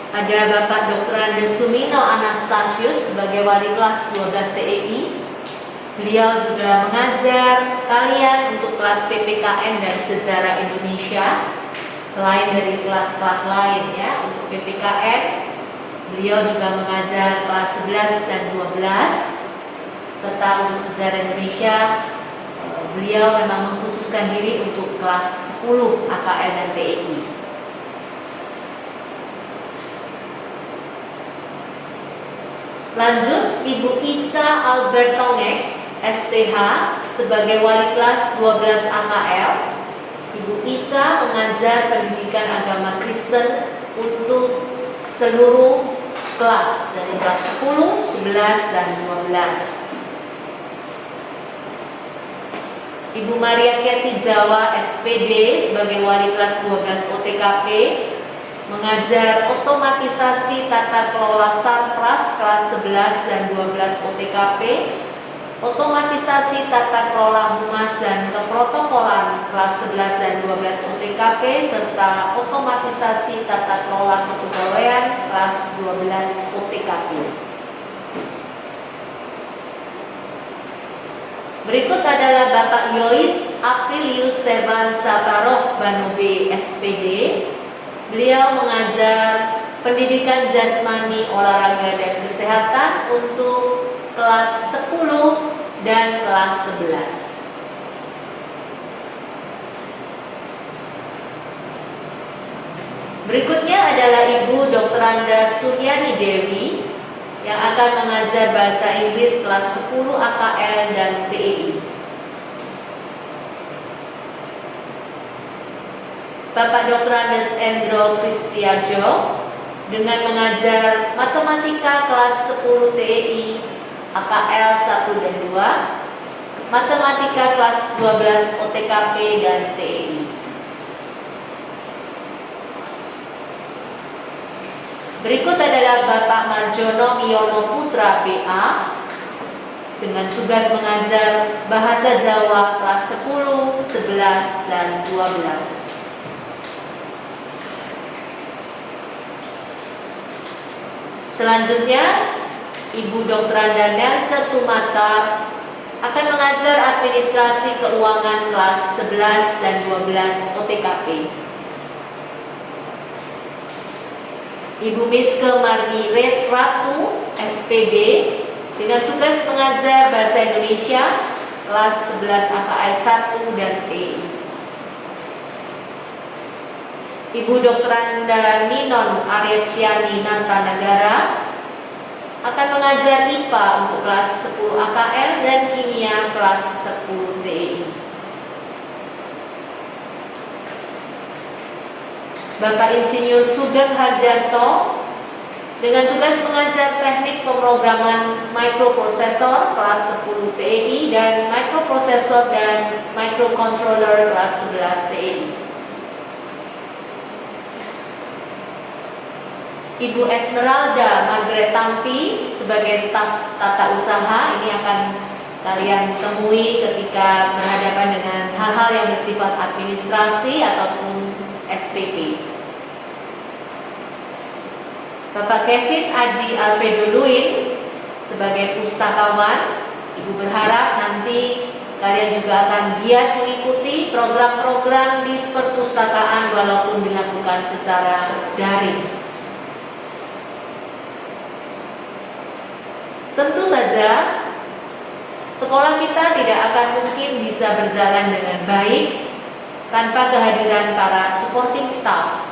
ada Bapak Dr. Andes Sumino Anastasius sebagai wali kelas 12 TEI. Beliau juga mengajar kalian untuk kelas PPKN dan Sejarah Indonesia. Selain dari kelas-kelas lain ya, untuk PPKN beliau juga mengajar kelas 11 dan 12, serta untuk sejarah Indonesia beliau memang mengkhususkan diri untuk kelas 10 AKL dan TEI. Lanjut, Ibu Ica Albertongek, STH, sebagai wali kelas 12 AKL. Ibu Ica mengajar pendidikan agama Kristen untuk seluruh kelas, dari kelas 10, 11, dan 12. Ibu Maria Keti Jawa, SPD, sebagai wali kelas 12 OTKP, mengajar otomatisasi tata kelola Sarpras kelas 11 dan 12 OTKP, otomatisasi tata kelola humas dan keprotokolan kelas 11 dan 12 OTKP, serta otomatisasi tata kelola kepegawaian kelas 12 OTKP. Berikut adalah Bapak Yois Aprilius Serban Sabaroh Banobe, SPD. Beliau mengajar pendidikan jasmani, olahraga, dan kesehatan untuk kelas 10 dan kelas 11. Berikutnya adalah Ibu Dr. Anda Suryani Dewi yang akan mengajar bahasa Inggris kelas 10 AKL dan TEI. Bapak Dr. Andes Endro Kristiajo dengan mengajar matematika kelas 10 TEI AKL 1 dan 2, matematika kelas 12 OTKP dan TEI. Berikut adalah Bapak Marjono Miyono Putra BA dengan tugas mengajar bahasa Jawa kelas 10, 11, dan 12. Selanjutnya, Ibu Dr. Anda Nelsa Tumata akan mengajar administrasi keuangan kelas 11 dan 12 OTKP. Ibu Miske Marni Ratu, SPB, dengan tugas mengajar bahasa Indonesia kelas 11 AKL 1 dan TEI. Ibu Dr. Anda Ninon Aryesiani Nantanagara akan mengajar IPA untuk kelas 10 AKL dan Kimia kelas 10 TEI. Bapak Insinyur Sugeng Harjanto dengan tugas mengajar teknik pemrograman microprosessor kelas 10 TEI dan microprosessor dan microcontroller kelas 11 TEI. Ibu Esmeralda Margaret Tampi sebagai staf tata usaha, ini akan kalian temui ketika berhadapan dengan hal-hal yang bersifat administrasi ataupun SPP. Bapak Kevin Adi Alfredo Luin sebagai pustakawan, Ibu berharap nanti kalian juga akan giat mengikuti program-program di perpustakaan walaupun dilakukan secara daring. Tentu saja sekolah kita tidak akan mungkin bisa berjalan dengan baik tanpa kehadiran para supporting staff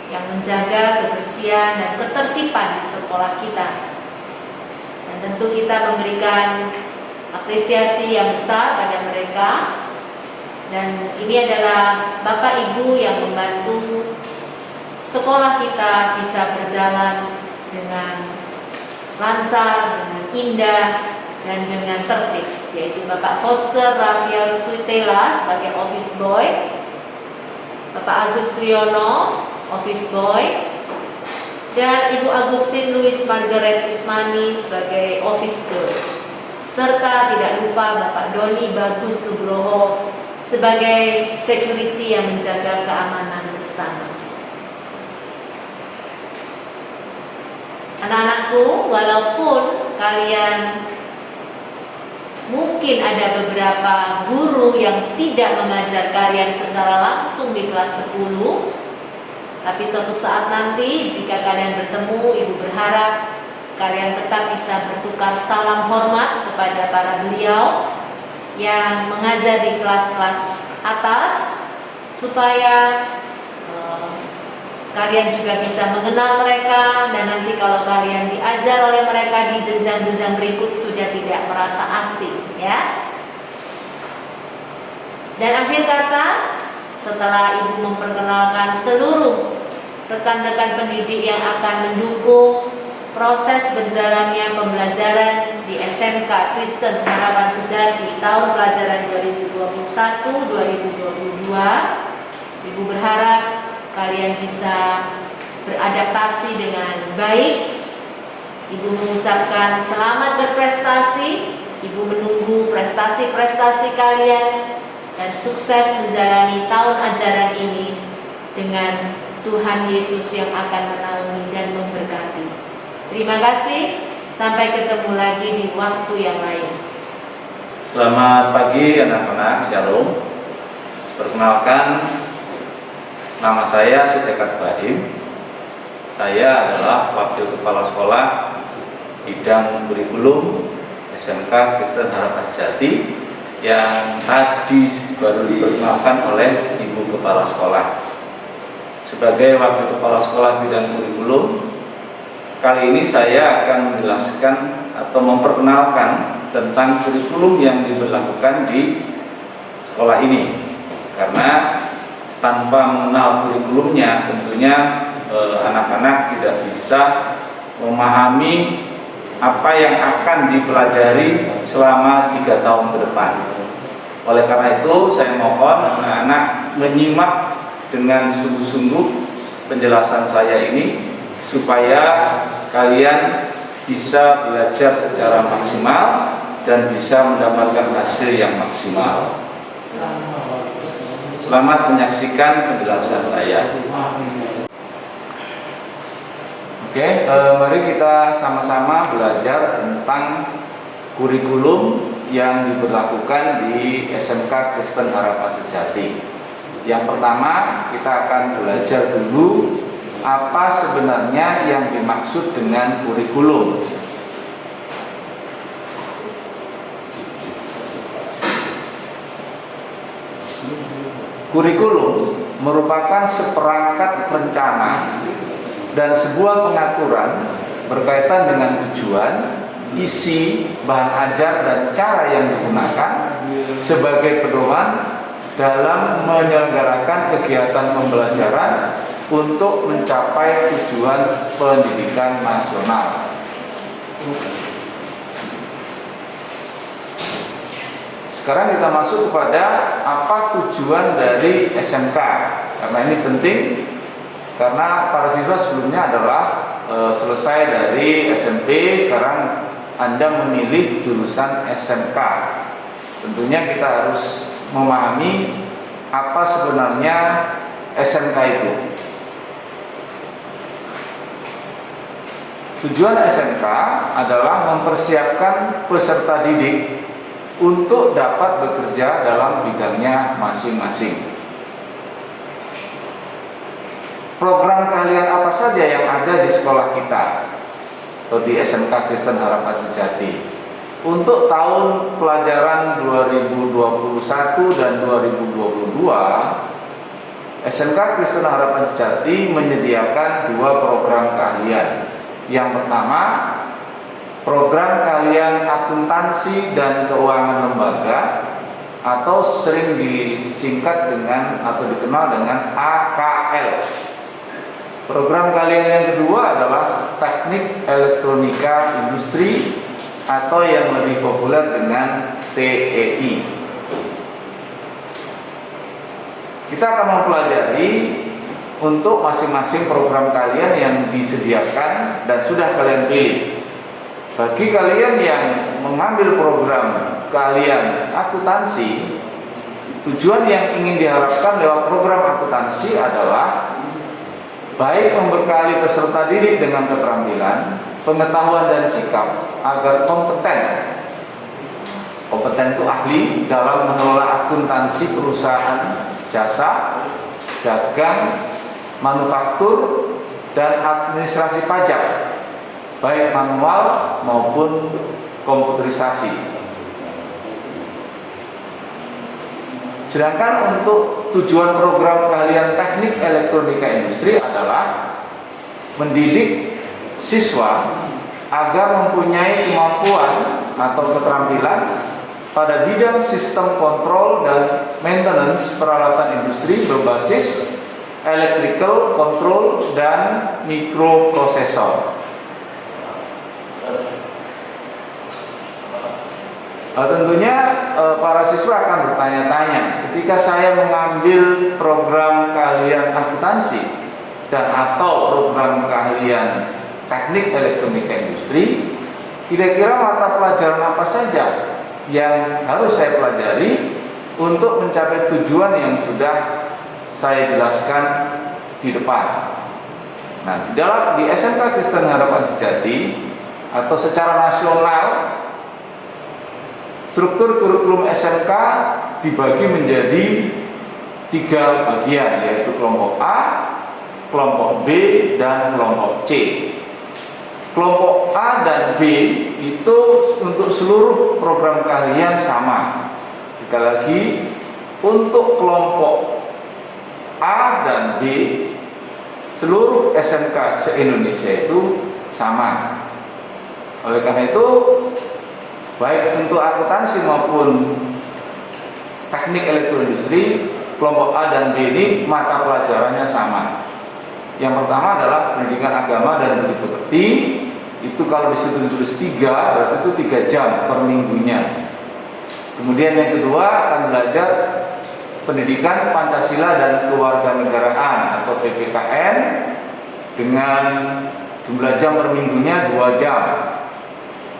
yang menjaga kebersihan dan ketertiban di sekolah kita. Dan tentu kita memberikan apresiasi yang besar pada mereka. Dan ini adalah Bapak Ibu yang membantu sekolah kita bisa berjalan dengan lancar, dengan indah, dan dengan tertib, yaitu Bapak Foster Rafael Suitela sebagai office boy, Bapak Agus Triyono, office boy, dan Ibu Agustin Louis Margaret Usmani sebagai office girl, serta tidak lupa Bapak Doni Bagus Nugroho sebagai security yang menjaga keamanan bersama. Anak-anakku, walaupun kalian mungkin ada beberapa guru yang tidak mengajar kalian secara langsung di kelas 10, Tapi suatu saat nanti jika kalian bertemu, Ibu berharap kalian tetap bisa bertukar salam hormat kepada para beliau yang mengajar di kelas-kelas atas, supaya kalian juga bisa mengenal mereka, dan nanti kalau kalian diajar oleh mereka di jenjang-jenjang berikut sudah tidak merasa asing, ya. Dan akhir kata, setelah Ibu memperkenalkan seluruh rekan-rekan pendidik yang akan mendukung proses berjalannya pembelajaran di SMK Kristen Harapan Sejati tahun pelajaran 2021-2022, Ibu berharap kalian bisa beradaptasi dengan baik. Ibu mengucapkan selamat berprestasi. Ibu menunggu prestasi-prestasi kalian dan sukses menjalani tahun ajaran ini dengan Tuhan Yesus yang akan menaungi dan memberkati. Terima kasih. Sampai ketemu lagi di waktu yang lain. Selamat pagi anak-anak, Shalom. Perkenalkan, nama saya Sutekat Bahim. Saya adalah Wakil Kepala Sekolah Bidang Kurikulum SMK Kristen Harapan Sejati yang tadi baru diperkenalkan oleh Ibu Kepala Sekolah. Sebagai Wakil Kepala Sekolah Bidang Kurikulum, kali ini saya akan menjelaskan atau memperkenalkan tentang kurikulum yang diberlakukan di sekolah ini. Karena tanpa mengenal kurikulumnya, tentunya anak-anak tidak bisa memahami apa yang akan dipelajari selama 3 tahun ke depan. Oleh karena itu, saya mohon anak-anak menyimak dengan sungguh-sungguh penjelasan saya ini, supaya kalian bisa belajar secara maksimal dan bisa mendapatkan hasil yang maksimal. Selamat menyaksikan penjelasan saya. Oke, mari kita sama-sama belajar tentang kurikulum yang diberlakukan di SMK Kristen Harapan Sejati. Yang pertama, kita akan belajar dulu apa sebenarnya yang dimaksud dengan kurikulum. Kurikulum merupakan seperangkat rencana dan sebuah pengaturan berkaitan dengan tujuan, isi, bahan ajar, dan cara yang digunakan sebagai pedoman dalam menyelenggarakan kegiatan pembelajaran untuk mencapai tujuan pendidikan nasional. Sekarang kita masuk kepada apa tujuan dari SMK, karena ini penting, karena para siswa sebelumnya adalah selesai dari SMP, sekarang Anda memilih jurusan SMK. Tentunya kita harus memahami apa sebenarnya SMK itu. Tujuan SMK adalah mempersiapkan peserta didik untuk dapat bekerja dalam bidangnya masing-masing. Program keahlian apa saja yang ada di sekolah kita atau di SMK Kristen Harapan Sejati? Untuk tahun pelajaran 2021 dan 2022, SMK Kristen Harapan Sejati menyediakan 2 program keahlian. Yang pertama, program keahlian akuntansi dan keuangan lembaga, atau sering disingkat dengan atau dikenal dengan AKL. Program keahlian yang kedua adalah teknik elektronika industri, atau yang lebih populer dengan TEI. Kita akan mempelajari untuk masing-masing program kalian yang disediakan dan sudah kalian pilih. Bagi kalian yang mengambil program keahlian akuntansi, tujuan yang ingin diharapkan lewat program akuntansi adalah baik membekali peserta didik dengan keterampilan, pengetahuan dan sikap agar kompeten. Kompeten itu ahli dalam mengelola akuntansi perusahaan, jasa, dagang, manufaktur, dan administrasi pajak, baik manual maupun komputerisasi. Sedangkan untuk tujuan program keahlian teknik elektronika industri adalah mendidik siswa agar mempunyai kemampuan atau keterampilan pada bidang sistem kontrol dan maintenance peralatan industri berbasis electrical control dan mikroprosesor. Tentunya para siswa akan bertanya-tanya, ketika saya mengambil program keahlian akuntansi dan atau program keahlian teknik elektronika industri, kira-kira mata pelajaran apa saja yang harus saya pelajari untuk mencapai tujuan yang sudah saya jelaskan di depan. Nah, di SMK Kristen Harapan Sejati atau secara nasional, struktur kurikulum SMK dibagi menjadi 3 bagian, yaitu kelompok A, kelompok B, dan kelompok C. Kelompok A dan B itu untuk seluruh program keahlian sama. Sekali lagi, untuk kelompok A dan B, seluruh SMK se-Indonesia itu sama. Oleh karena itu, baik untuk akuntansi maupun teknik elektroindustri, kelompok A dan B ini mata pelajarannya sama. Yang pertama adalah pendidikan agama dan budi pekerti. Itu kalau di situ ditulis 3, berarti itu 3 jam per minggunya. Kemudian yang kedua akan belajar pendidikan Pancasila dan Kewarganegaraan atau PPKN dengan jumlah jam per minggunya 2 jam.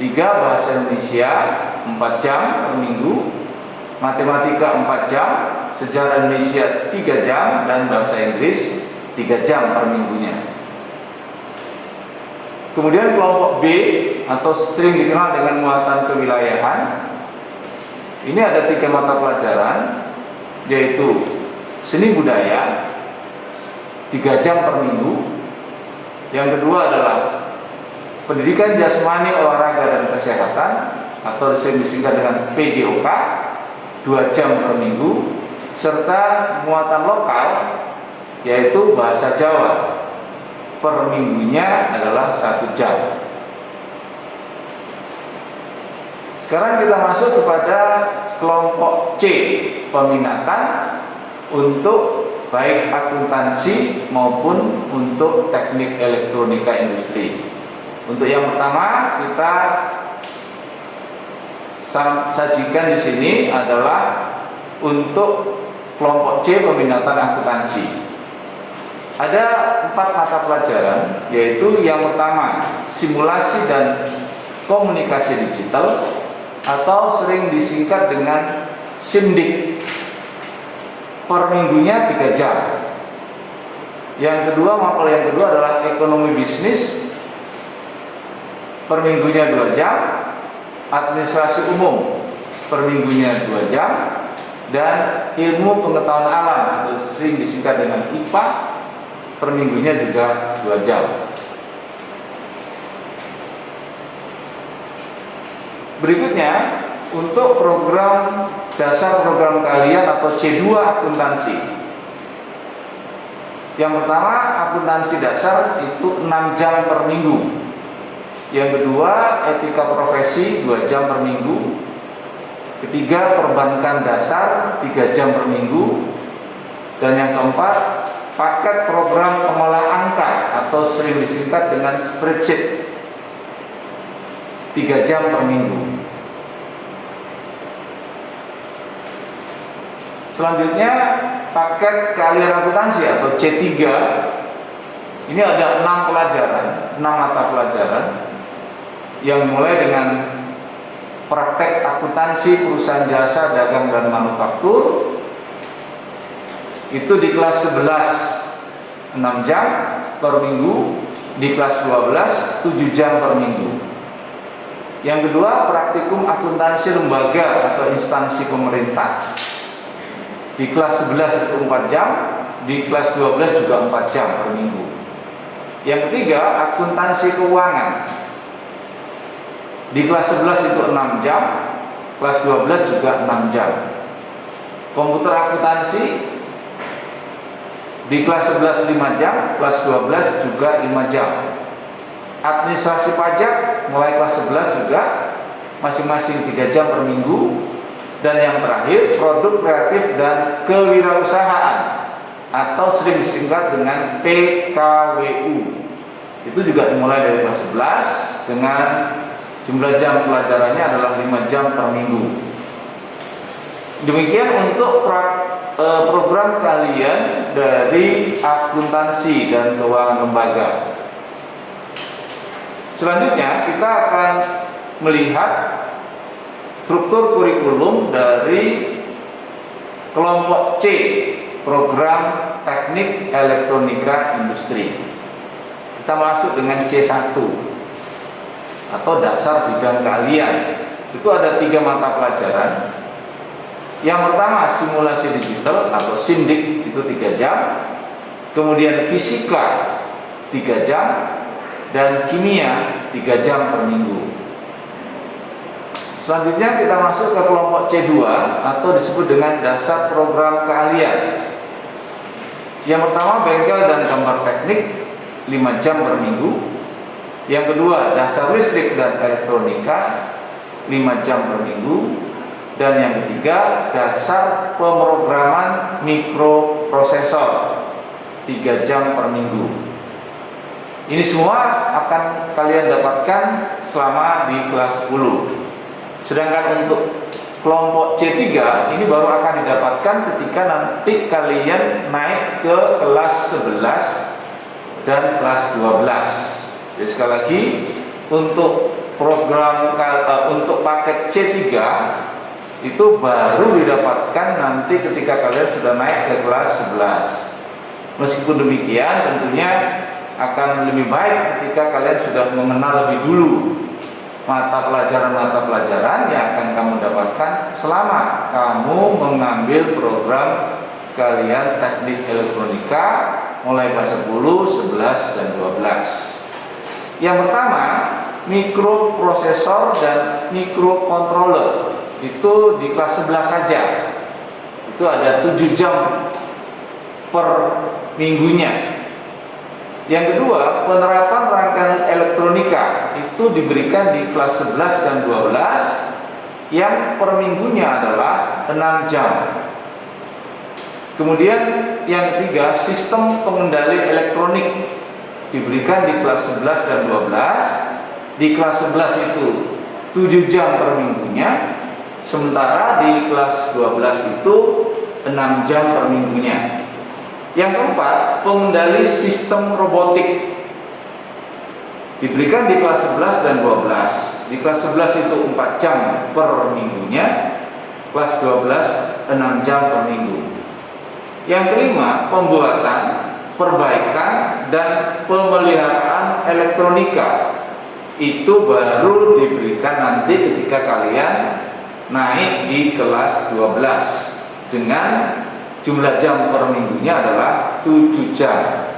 3 bahasa Indonesia 4 jam per minggu, matematika 4 jam, sejarah Indonesia 3 jam, dan bahasa Inggris 3 jam per minggunya. Kemudian kelompok B atau sering dikenal dengan muatan kewilayahan, ini ada 3 mata pelajaran, yaitu seni budaya 3 jam per minggu. Yang kedua adalah pendidikan jasmani, olahraga, dan kesehatan atau disingkat dengan PJOK 2 jam per minggu, serta muatan lokal yaitu bahasa Jawa per minggunya adalah 1 jam. Sekarang kita masuk kepada kelompok C, peminatan untuk baik akuntansi maupun untuk teknik elektronika industri. Untuk yang pertama kita sajikan di sini adalah untuk kelompok C, peminatan akuntansi. Ada 4 mata pelajaran, yaitu yang pertama simulasi dan komunikasi digital atau sering disingkat dengan SIMDIK, per minggunya 3 jam. Yang kedua, mapel yang kedua adalah ekonomi bisnis, per minggunya 2 jam, administrasi umum per minggunya 2 jam, dan ilmu pengetahuan alam atau sering disingkat dengan IPA per minggunya juga 2 jam. Berikutnya untuk program dasar program keahlian atau C2 akuntansi. Yang pertama akuntansi dasar itu 6 jam per minggu. Yang kedua etika profesi 2 jam per minggu. Ketiga perbankan dasar 3 jam per minggu. Dan yang keempat paket program pengolah angka atau sering disingkat dengan spreadsheet 3 jam per minggu. Selanjutnya paket keahlian akuntansi atau C3. Ini ada 6 pelajaran, 6 mata pelajaran yang mulai dengan praktek akuntansi perusahaan jasa, dagang, dan manufaktur. Itu di kelas 11 6 jam per minggu, di kelas 12 7 jam per minggu. Yang kedua praktikum akuntansi lembaga atau instansi pemerintah, di kelas 11 itu 4 jam, di kelas 12 juga 4 jam per minggu. Yang ketiga, akuntansi keuangan. Di kelas 11 itu 6 jam, kelas 12 juga 6 jam. Komputer akuntansi di kelas 11 5 jam, kelas 12 juga 5 jam. Administrasi pajak mulai kelas 11 juga masing-masing 3 jam per minggu. Dan yang terakhir, produk kreatif dan kewirausahaan atau sering disingkat dengan PKWU. Itu juga dimulai dari kelas 11 dengan jumlah jam pelajarannya adalah 5 jam per minggu. Demikian untuk program kalian dari akuntansi dan keuangan lembaga. Selanjutnya kita akan melihat struktur kurikulum dari kelompok C, program teknik elektronika industri. Kita masuk dengan C1 atau dasar bidang keahlian. Itu ada 3 mata pelajaran. Yang pertama simulasi digital atau SIMDIK, itu 3 jam. Kemudian fisika 3 jam dan kimia 3 jam per minggu. Selanjutnya kita masuk ke kelompok C2 atau disebut dengan dasar program keahlian. Yang pertama bengkel dan gambar teknik 5 jam per minggu. Yang kedua dasar listrik dan elektronika 5 jam per minggu. Dan yang ketiga dasar pemrograman mikroprosesor 3 jam per minggu. Ini semua akan kalian dapatkan selama di kelas 10. Sedangkan untuk kelompok C3 ini baru akan didapatkan ketika nanti kalian naik ke kelas 11 dan kelas 12. Jadi sekali lagi untuk program untuk paket C3 itu baru didapatkan nanti ketika kalian sudah naik ke kelas 11. Meskipun demikian tentunya akan lebih baik ketika kalian sudah mengenal lebih dulu mata pelajaran yang akan kamu dapatkan selama kamu mengambil program kalian teknik elektronika mulai kelas 10, 11, dan 12. Yang pertama, mikroprosesor dan mikrocontroller. Itu di kelas 11 saja. Itu ada 7 jam per minggunya. Yang kedua, penerapan rangkaian elektronika itu diberikan di kelas 11 dan 12 yang per minggunya adalah 6 jam. Kemudian yang ketiga, sistem pengendali elektronik diberikan di kelas 11 dan 12. Di kelas 11 itu 7 jam per minggunya, sementara di kelas 12 itu 6 jam per minggunya. Yang keempat, pengendali sistem robotik diberikan di kelas 11 dan 12. Di kelas 11 itu 4 jam per minggunya, kelas 12 6 jam per minggu. Yang kelima, pembuatan, perbaikan, dan pemeliharaan elektronika. Itu baru diberikan nanti ketika kalian naik di kelas 12 dengan jumlah jam per minggunya adalah 7 jam.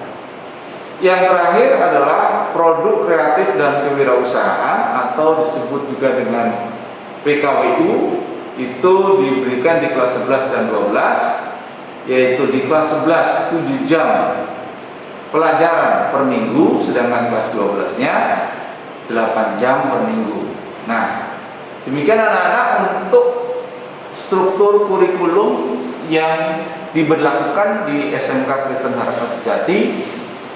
Yang terakhir adalah produk kreatif dan kewirausahaan atau disebut juga dengan PKWU. Itu diberikan di kelas 11 dan 12, yaitu di kelas 11 7 jam pelajaran per minggu, sedangkan kelas 12-nya 8 jam per minggu. Nah, demikian anak-anak untuk struktur kurikulum yang diberlakukan di SMK Kristen Harapan Sejati,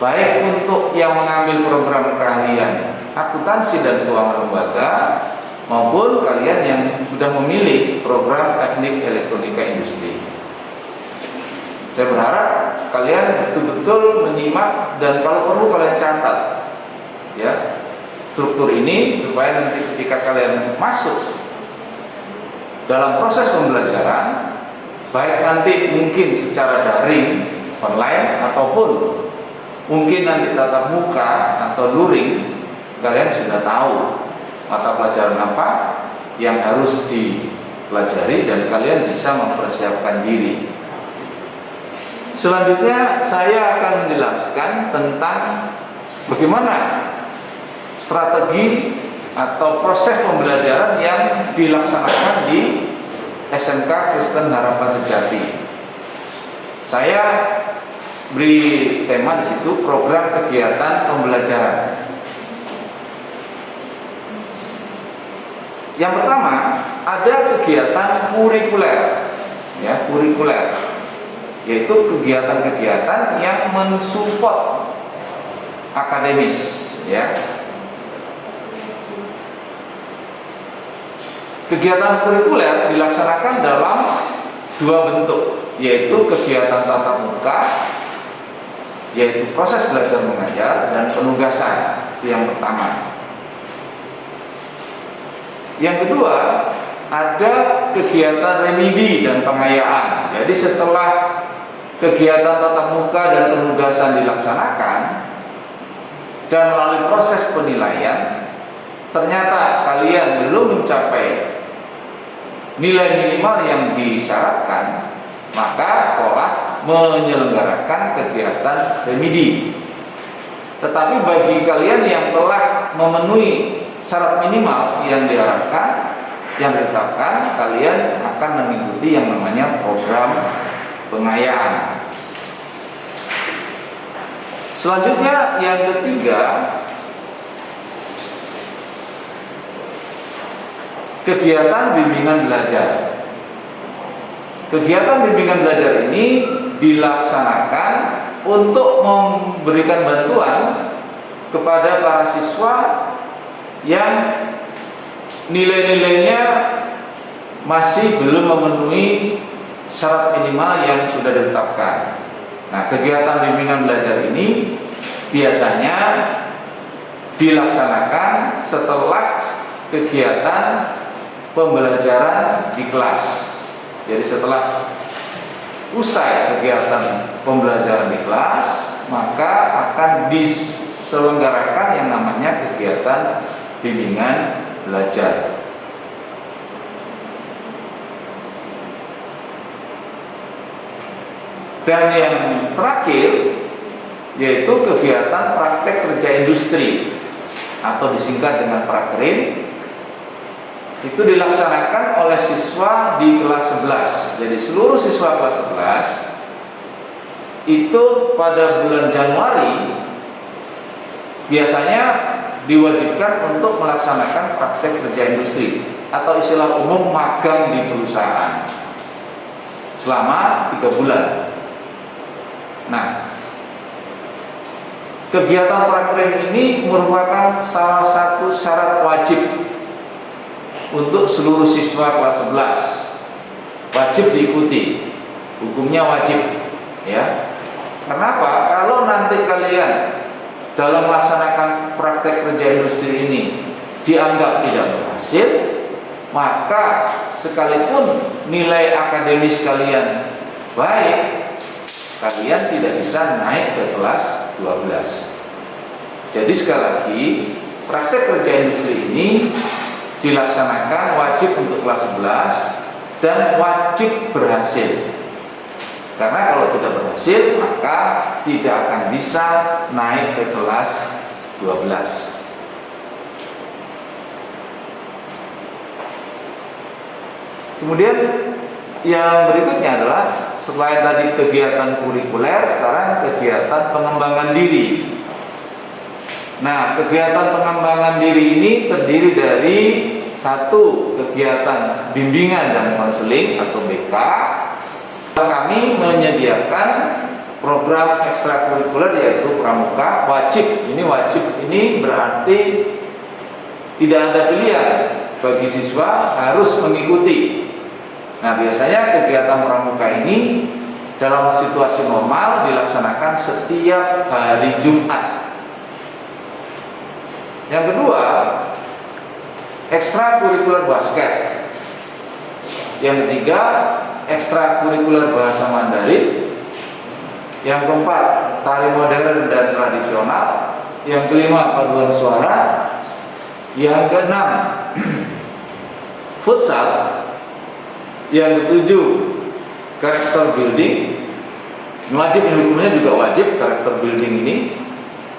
baik untuk yang mengambil program keahlian akuntansi dan keuangan lembaga maupun kalian yang sudah memilih program teknik elektronika industri. Saya berharap kalian betul-betul menyimak dan kalau perlu kalian catat ya struktur ini supaya nanti ketika kalian masuk dalam proses pembelajaran, baik nanti mungkin secara daring, online, ataupun mungkin nanti tatap muka atau luring, kalian sudah tahu mata pelajaran apa yang harus dipelajari dan kalian bisa mempersiapkan diri. Selanjutnya saya akan menjelaskan tentang bagaimana strategi atau proses pembelajaran yang dilaksanakan di SMK Kristen Harapan Sejati. Saya beri tema di situ program kegiatan pembelajaran. Yang pertama ada kegiatan kurikuler, ya kurikuler, yaitu kegiatan-kegiatan yang mensupport akademis, ya. Kegiatan kurikuler dilaksanakan dalam dua bentuk, yaitu kegiatan tatap muka, yaitu proses belajar mengajar, dan penugasan. Itu yang pertama. Yang kedua, ada kegiatan remedi dan pengayaan. Jadi setelah kegiatan tatap muka dan penugasan dilaksanakan dan melalui proses penilaian, ternyata kalian belum mencapai nilai minimal yang disyaratkan, maka sekolah menyelenggarakan kegiatan remedi. Tetapi bagi kalian yang telah memenuhi syarat minimal yang diharapkan, yang ditetapkan, kalian akan mengikuti yang namanya program pengayaan. Selanjutnya yang ketiga, kegiatan bimbingan belajar. Kegiatan bimbingan belajar ini dilaksanakan untuk memberikan bantuan kepada para siswa yang nilai-nilainya masih belum memenuhi syarat minimal yang sudah ditetapkan. Nah, kegiatan bimbingan belajar ini biasanya dilaksanakan setelah kegiatan pembelajaran di kelas. Jadi setelah usai kegiatan pembelajaran di kelas, maka akan diselenggarakan yang namanya kegiatan bimbingan belajar. Dan yang terakhir yaitu kegiatan praktek kerja industri atau disingkat dengan prakrin. Itu dilaksanakan oleh siswa di kelas 11. Jadi seluruh siswa kelas 11 itu pada bulan Januari biasanya diwajibkan untuk melaksanakan praktek kerja industri atau istilah umum magang di perusahaan selama 3 bulan. Nah, kegiatan praktek ini merupakan salah satu syarat wajib untuk seluruh siswa kelas 11. Wajib diikuti, hukumnya wajib, ya. Kenapa? Kalau nanti kalian dalam melaksanakan praktek kerja industri ini dianggap tidak berhasil, maka sekalipun nilai akademis kalian baik, kalian tidak bisa naik ke kelas 12. Jadi sekali lagi, praktek kerja industri ini dilaksanakan wajib untuk kelas 11 dan wajib berhasil. Karena kalau tidak berhasil, maka tidak akan bisa naik ke kelas 12. Kemudian yang berikutnya adalah selain tadi kegiatan kurikuler, sekarang kegiatan pengembangan diri. Nah, kegiatan pengembangan diri ini terdiri dari satu, kegiatan bimbingan dan konseling atau BK. Kami menyediakan program ekstrakurikuler yaitu pramuka wajib. Ini wajib, ini berarti tidak ada pilihan, bagi siswa harus mengikuti. Nah, biasanya kegiatan pramuka ini dalam situasi normal dilaksanakan setiap hari Jumat. Yang kedua, ekstrakurikuler basket. Yang ketiga, ekstrakurikuler bahasa Mandarin. Yang keempat, tari modern dan tradisional. Yang kelima, paduan suara. Yang keenam, futsal. Yang ketujuh, character building. Wajib hukumnya juga wajib karakter building ini.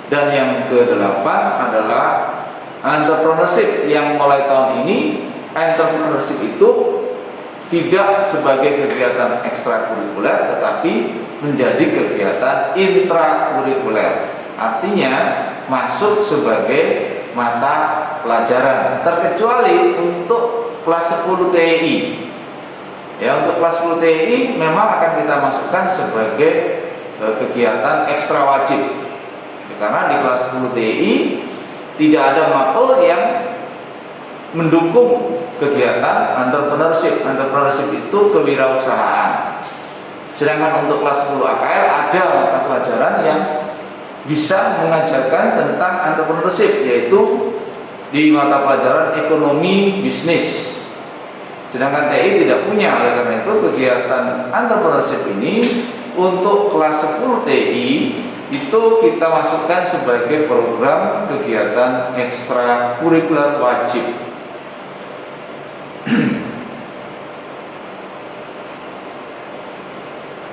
Dan yang ke-8 adalah entrepreneurship, yang mulai tahun ini entrepreneurship itu tidak sebagai kegiatan ekstrakurikuler tetapi menjadi kegiatan intrakurikuler. Artinya masuk sebagai mata pelajaran, terkecuali untuk kelas 10 TI. Ya, untuk kelas 10 TI memang akan kita masukkan sebagai kegiatan ekstra wajib. Karena di kelas 10 TI tidak ada mapel yang mendukung kegiatan entrepreneurship. Entrepreneurship itu kewirausahaan. Sedangkan untuk kelas 10 AKL ada mata pelajaran yang bisa mengajarkan tentang entrepreneurship, yaitu di mata pelajaran ekonomi bisnis. Sedangkan TI tidak punya. Oleh karena itu kegiatan entrepreneurship ini untuk kelas 10 TI itu kita masukkan sebagai program kegiatan ekstrakurikuler wajib.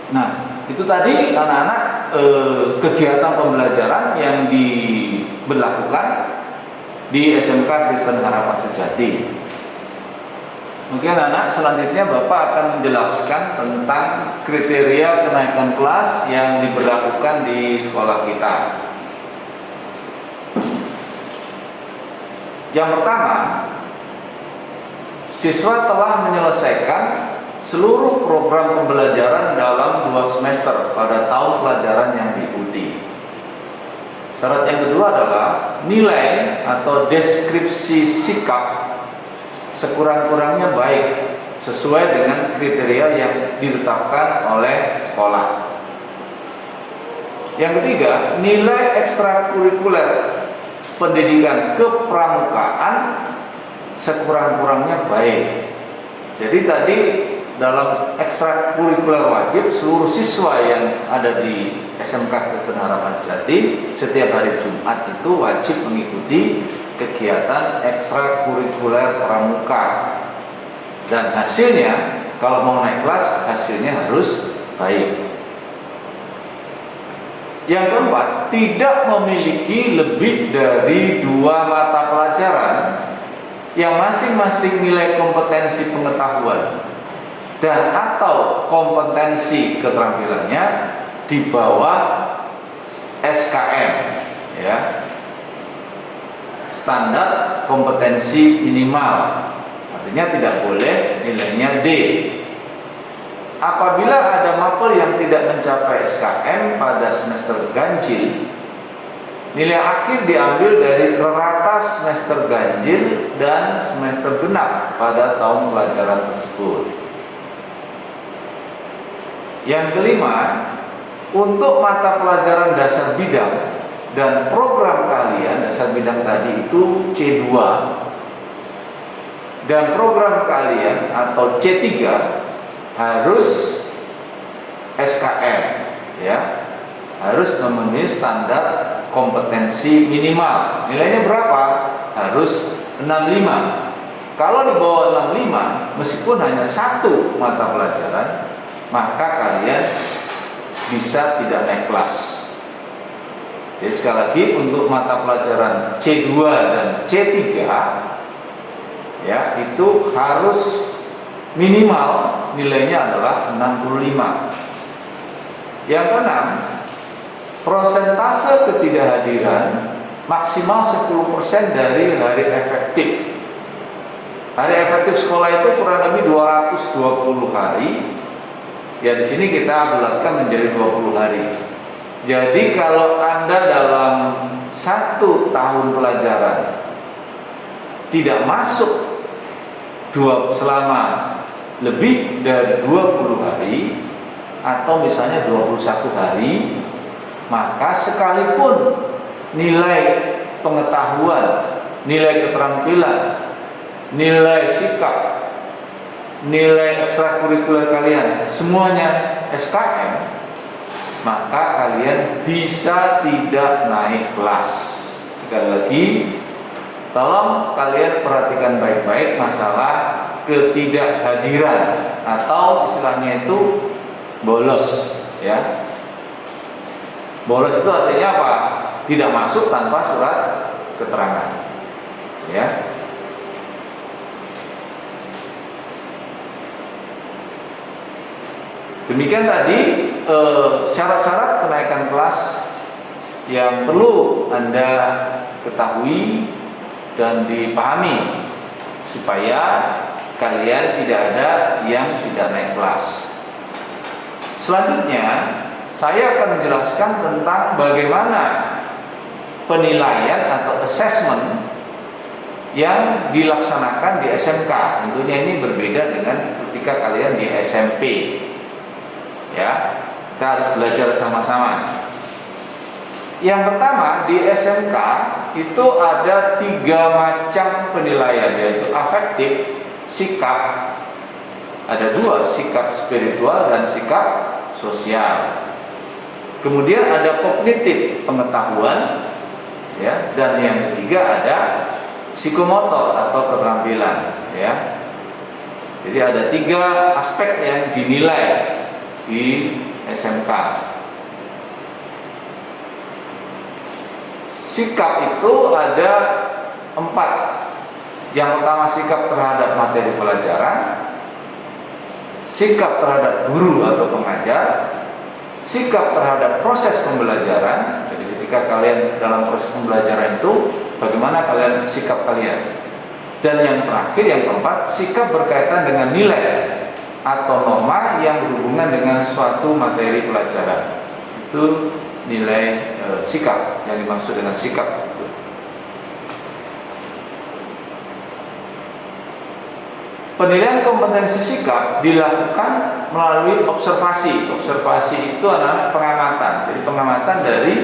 Nah, itu tadi anak-anak kegiatan pembelajaran yang diberlakukan di SMK Kristen Harapan Sejati. Mungkin anak selanjutnya Bapak akan menjelaskan tentang kriteria kenaikan kelas yang diberlakukan di sekolah kita. Yang pertama, siswa telah menyelesaikan seluruh program pembelajaran dalam 2 semester pada tahun pelajaran yang diikuti. Syarat yang kedua adalah nilai atau deskripsi sikap sekurang-kurangnya baik sesuai dengan kriteria yang ditetapkan oleh sekolah. Yang ketiga, nilai ekstrakurikuler pendidikan kepramukaan sekurang-kurangnya baik. Jadi tadi dalam ekstrakurikuler wajib seluruh siswa yang ada di SMK Kristen Harapan Sejati setiap hari Jumat itu wajib mengikuti kegiatan ekstrakurikuler pramuka, dan hasilnya kalau mau naik kelas hasilnya harus baik. Yang keempat, tidak memiliki lebih dari 2 mata pelajaran yang masing-masing nilai kompetensi pengetahuan dan atau kompetensi keterampilannya di bawah SKM, ya, standar kompetensi minimal. Artinya tidak boleh nilainya D. Apabila ada mapel yang tidak mencapai SKM pada semester ganjil, nilai akhir diambil dari rata semester ganjil dan semester genap pada tahun pelajaran tersebut. Yang kelima, untuk mata pelajaran dasar bidang dan program kalian, dasar bidang tadi itu C2, dan program kalian atau C3 harus SKM, ya, harus memenuhi standar kompetensi minimal. Nilainya berapa? Harus 65. Kalau di bawah 65, meskipun hanya 1 mata pelajaran, maka kalian bisa tidak naik kelas. Jadi sekali lagi, untuk mata pelajaran C2 dan C3 ya, itu harus minimal nilainya adalah 65. Yang keenam, prosentase ketidakhadiran maksimal 10% dari hari efektif. Hari efektif sekolah itu kurang lebih 220 hari. Ya, di sini kita bulatkan menjadi 20 hari. Jadi kalau Anda dalam 1 tahun pelajaran tidak masuk selama lebih dari 20 hari atau misalnya 21 hari, maka sekalipun nilai pengetahuan, nilai keterampilan, nilai sikap, nilai ekstrakurikuler kalian semuanya SKM, maka kalian bisa tidak naik kelas. Sekali lagi, tolong kalian perhatikan baik-baik masalah ketidakhadiran atau istilahnya itu bolos, ya. Bolos itu artinya apa? Tidak masuk tanpa surat keterangan. Ya. Demikian tadi syarat-syarat kenaikan kelas yang perlu Anda ketahui dan dipahami supaya kalian tidak ada yang tidak naik kelas. Selanjutnya, saya akan menjelaskan tentang bagaimana penilaian atau assessment yang dilaksanakan di SMK. Tentunya ini berbeda dengan ketika kalian di SMP. Ya, kita harus belajar sama-sama. Yang pertama, di SMK itu ada 3 macam penilaian, yaitu afektif, sikap, ada 2, sikap spiritual dan sikap sosial. Kemudian ada kognitif, pengetahuan, ya, dan yang ketiga ada psikomotor atau keterampilan, ya. Jadi ada 3 aspek yang dinilai di SMK. Sikap itu ada 4. Yang pertama, sikap terhadap materi pelajaran, sikap terhadap guru atau pengajar, sikap terhadap proses pembelajaran. Jadi ketika kalian dalam proses pembelajaran itu, bagaimana kalian sikap kalian. Dan yang terakhir, yang keempat, sikap berkaitan dengan nilai atau norma yang berhubungan dengan suatu materi pelajaran. Itu nilai sikap yang dimaksud dengan sikap. Penilaian kompetensi sikap dilakukan melalui observasi. Observasi itu adalah pengamatan. Jadi pengamatan dari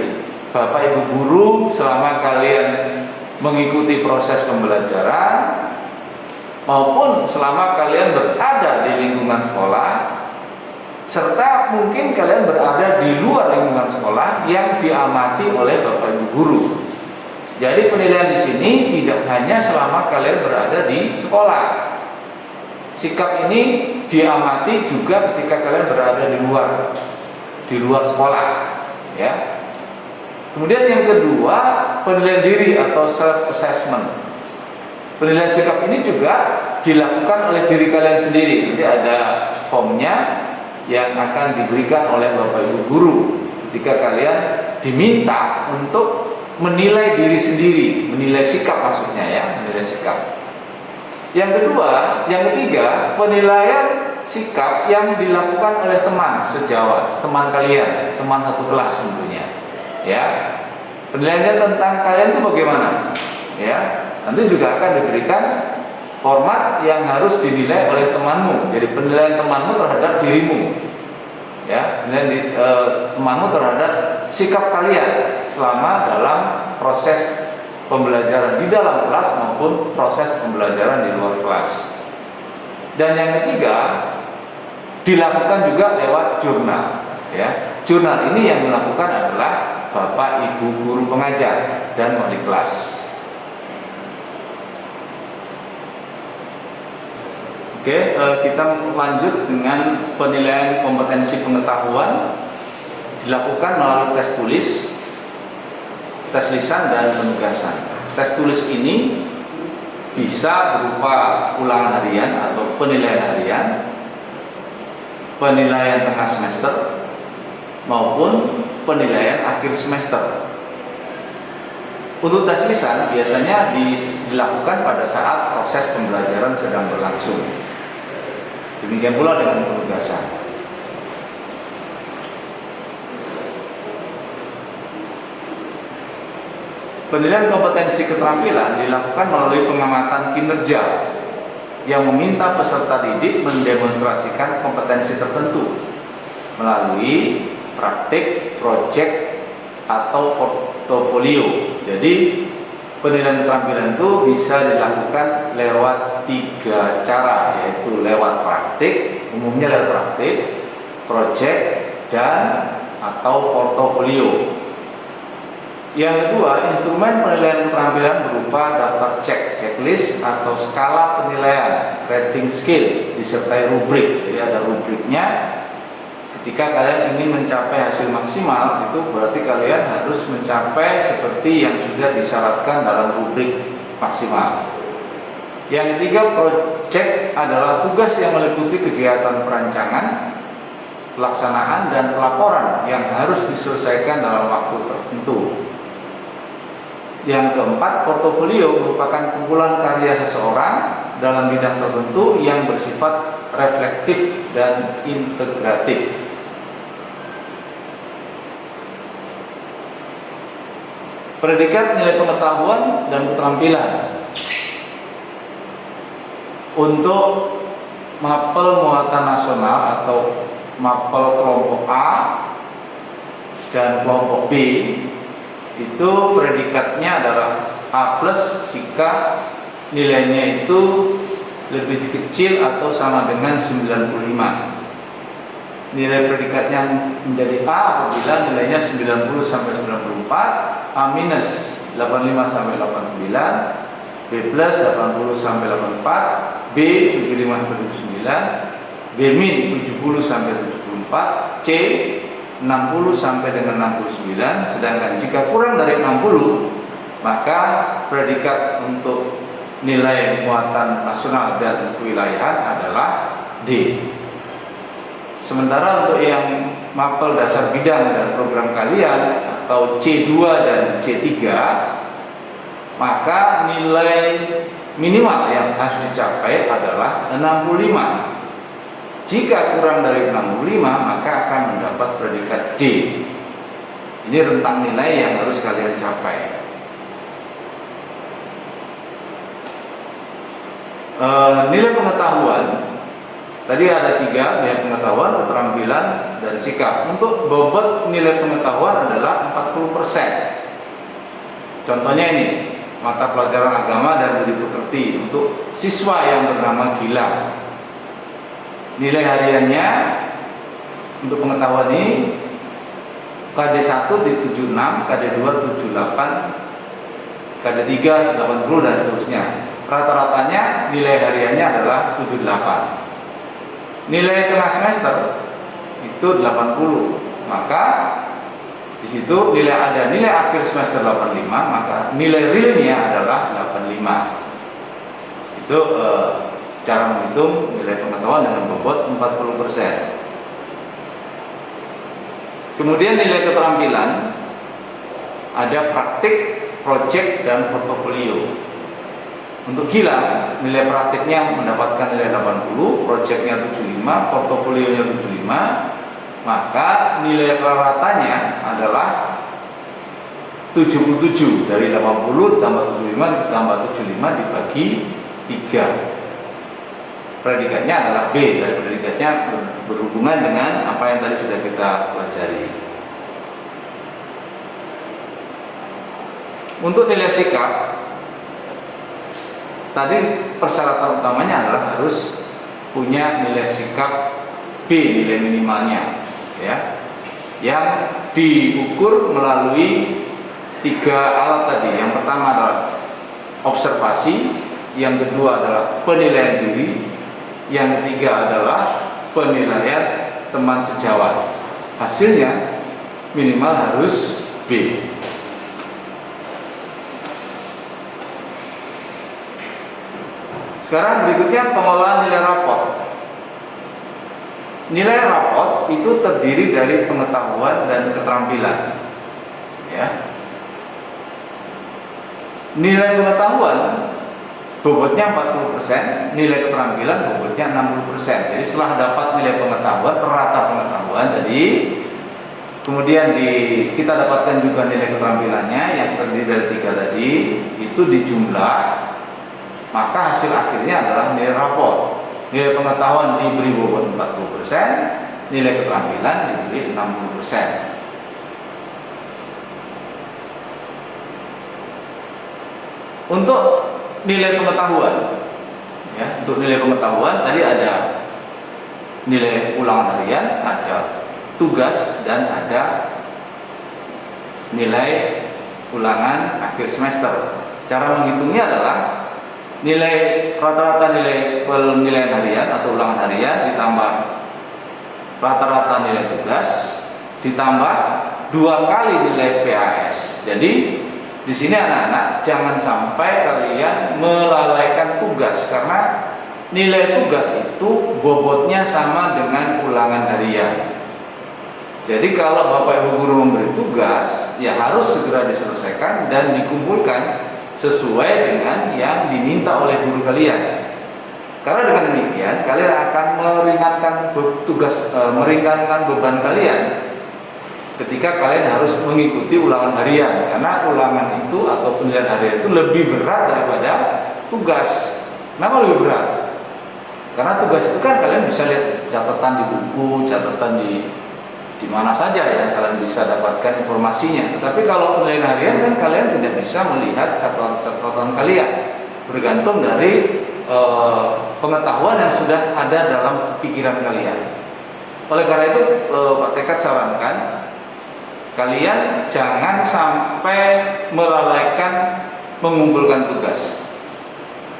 Bapak Ibu guru selama kalian mengikuti proses pembelajaran maupun selama kalian berada di lingkungan sekolah, serta mungkin kalian berada di luar lingkungan sekolah yang diamati oleh Bapak Ibu guru. Jadi penilaian di sini tidak hanya selama kalian berada di sekolah. Sikap ini diamati juga ketika kalian berada di luar sekolah, ya. Kemudian yang kedua, penilaian diri atau self assessment. Penilaian sikap ini juga dilakukan oleh diri kalian sendiri. Jadi ada formnya yang akan diberikan oleh Bapak Ibu guru ketika kalian diminta untuk menilai diri sendiri, menilai sikap maksudnya, ya, menilai sikap. Yang kedua, yang ketiga, penilaian sikap yang dilakukan oleh teman sejawat, teman kalian, teman satu kelas tentunya, ya. Penilaiannya tentang kalian itu bagaimana, ya. Nanti juga akan diberikan format yang harus dinilai oleh temanmu. Jadi penilaian temanmu terhadap dirimu, ya. Penilaian temanmu terhadap sikap kalian selama dalam proses pembelajaran di dalam kelas maupun proses pembelajaran di luar kelas. Dan yang ketiga, dilakukan juga lewat jurnal, ya. Jurnal ini yang melakukan adalah Bapak Ibu guru pengajar dan wali kelas. Oke, kita lanjut dengan penilaian kompetensi pengetahuan, dilakukan melalui tes tulis, tes lisan, dan penugasan. Tes tulis ini bisa berupa ulangan harian atau penilaian harian, penilaian tengah semester, maupun penilaian akhir semester. Untuk tes lisan biasanya dilakukan pada saat proses pembelajaran sedang berlangsung. Demikian pula dengan penugasan. Penilaian kompetensi keterampilan dilakukan melalui pengamatan kinerja yang meminta peserta didik mendemonstrasikan kompetensi tertentu melalui praktik, proyek, atau portofolio. Jadi penilaian keterampilan itu bisa dilakukan lewat 3 cara, yaitu lewat praktik, umumnya lewat praktik, proyek, dan atau portofolio. Yang kedua, instrumen penilaian keterampilan berupa daftar cek, checklist, atau skala penilaian, rating scale, disertai rubrik. Jadi ada rubriknya. Ketika kalian ingin mencapai hasil maksimal, itu berarti kalian harus mencapai seperti yang sudah disyaratkan dalam rubrik maksimal. Yang ketiga, project adalah tugas yang meliputi kegiatan perancangan, pelaksanaan, dan pelaporan yang harus diselesaikan dalam waktu tertentu. Yang keempat, portofolio merupakan kumpulan karya seseorang dalam bidang tertentu yang bersifat reflektif dan integratif. Predikat nilai pengetahuan dan keterampilan untuk mapel muatan nasional atau mapel kelompok A dan kelompok B, itu predikatnya adalah A+ jika nilainya itu lebih kecil atau sama dengan 95. Nilai predikatnya menjadi A apabila nilainya 90 sampai 94, A- 85 sampai 89, B+ 80 sampai 84, B 75 sampai 79, B- 70 sampai 74, C 60 sampai dengan 69. Sedangkan jika kurang dari 60, maka predikat untuk nilai muatan nasional dan kewilayahan adalah D. Sementara untuk yang mapel dasar bidang dan program kalian atau C2 dan C3, maka nilai minimal yang harus dicapai adalah 65. Jika kurang dari 65, maka akan mendapat predikat D. Ini rentang nilai yang harus kalian capai. Nilai pengetahuan tadi ada 3, nilai pengetahuan, keterampilan, dan sikap. Untuk bobot nilai pengetahuan adalah 40%. Contohnya ini, mata pelajaran agama dan budi pekerti untuk siswa yang bernama Gilang. Nilai hariannya untuk pengetahuan ini KD1 di 76, KD2 78, KD3 80, dan seterusnya. Rata-ratanya nilai hariannya adalah 78. Nilai tengah semester itu 80. Maka di situ ada nilai akhir semester 85, maka nilai realnya adalah 85. Itu cara menghitung nilai pengetahuan dengan bobot 40%. Kemudian nilai keterampilan ada praktik, project, dan portofolio. Untuk Gilang, nilai praktiknya mendapatkan nilai 80, projectnya 75, portofolionya 75, maka nilai rata-ratanya adalah 77. Dari 80 tambah 75 tambah 75 dibagi 3. Predikatnya adalah B, dari predikatnya berhubungan dengan apa yang tadi sudah kita pelajari. Untuk nilai sikap, tadi persyaratan utamanya adalah harus punya nilai sikap B, nilai minimalnya, ya, yang diukur melalui 3 alat tadi. Yang pertama adalah observasi, yang kedua adalah penilaian diri, yang ketiga adalah penilaian teman sejawat. Hasilnya minimal harus B. Sekarang berikutnya pengolahan nilai rapor. Nilai rapor itu terdiri dari pengetahuan dan keterampilan. Ya. Nilai pengetahuan bobotnya 40%, nilai keterampilan bobotnya 60%. Jadi setelah dapat nilai pengetahuan, rata pengetahuan tadi, kemudian kita dapatkan juga nilai keterampilannya yang terdiri dari 3 tadi, itu dijumlah, maka hasil akhirnya adalah nilai rapor. Nilai pengetahuan diberi bobot 40%, nilai keterampilan diberi 60%. Untuk nilai pengetahuan, ya, untuk nilai pengetahuan tadi ada nilai ulangan harian, ada tugas, dan ada nilai ulangan akhir semester. Cara menghitungnya adalah rata-rata nilai penilaian harian atau ulangan harian ditambah rata-rata nilai tugas ditambah 2 kali nilai PAS. Jadi di sini anak-anak jangan sampai kalian melalaikan tugas, karena nilai tugas itu bobotnya sama dengan ulangan harian. Jadi kalau Bapak Ibu guru memberi tugas, ya harus segera diselesaikan dan dikumpulkan sesuai dengan yang diminta oleh guru kalian. Karena dengan demikian kalian akan meringankan beban kalian ketika kalian harus mengikuti ulangan harian, karena ulangan itu atau penilaian harian itu lebih berat daripada tugas. Kenapa lebih berat? Karena tugas itu kan kalian bisa lihat catatan di buku, catatan di mana saja ya kalian bisa dapatkan informasinya. Tetapi kalau penilaian harian kan kalian tidak bisa melihat catatan kalian, bergantung dari pengetahuan yang sudah ada dalam pikiran kalian. Oleh karena itu Pak Tekad sarankan kalian jangan sampai melalaikan mengumpulkan tugas,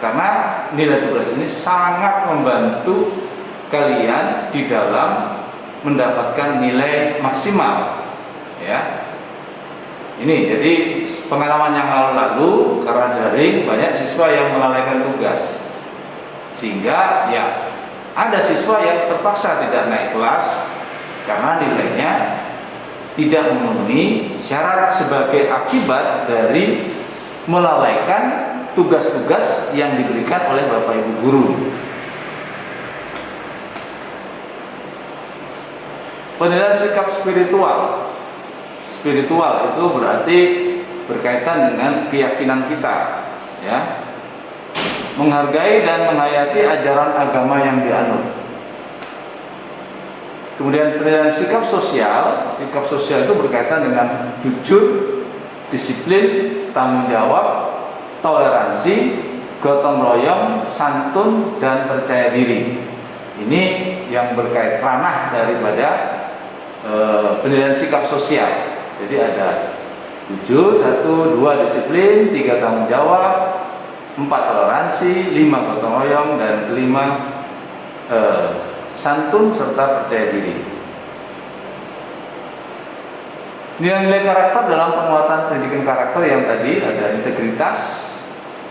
karena nilai tugas ini sangat membantu kalian di dalam mendapatkan nilai maksimal ya. Ini jadi pengalaman yang lalu karena daring banyak siswa yang melalaikan tugas, sehingga ya ada siswa yang terpaksa tidak naik kelas karena nilainya tidak memenuhi syarat sebagai akibat dari melalaikan tugas-tugas yang diberikan oleh Bapak Ibu guru. Penilaian sikap spiritual. Spiritual itu berarti berkaitan dengan keyakinan kita, ya. Menghargai dan menghayati ajaran agama yang dianut. Kemudian penilaian sikap sosial. Sikap sosial itu berkaitan dengan jujur, disiplin, tanggung jawab, toleransi, gotong royong, santun, dan percaya diri. Ini yang berkait ranah daripada penilaian sikap sosial. Jadi ada jujur, 1, 2 disiplin, 3 tanggung jawab, 4 toleransi, 5 gotong royong, dan 5 santun serta percaya diri. Nilai-nilai karakter dalam penguatan pendidikan karakter yang tadi ada integritas,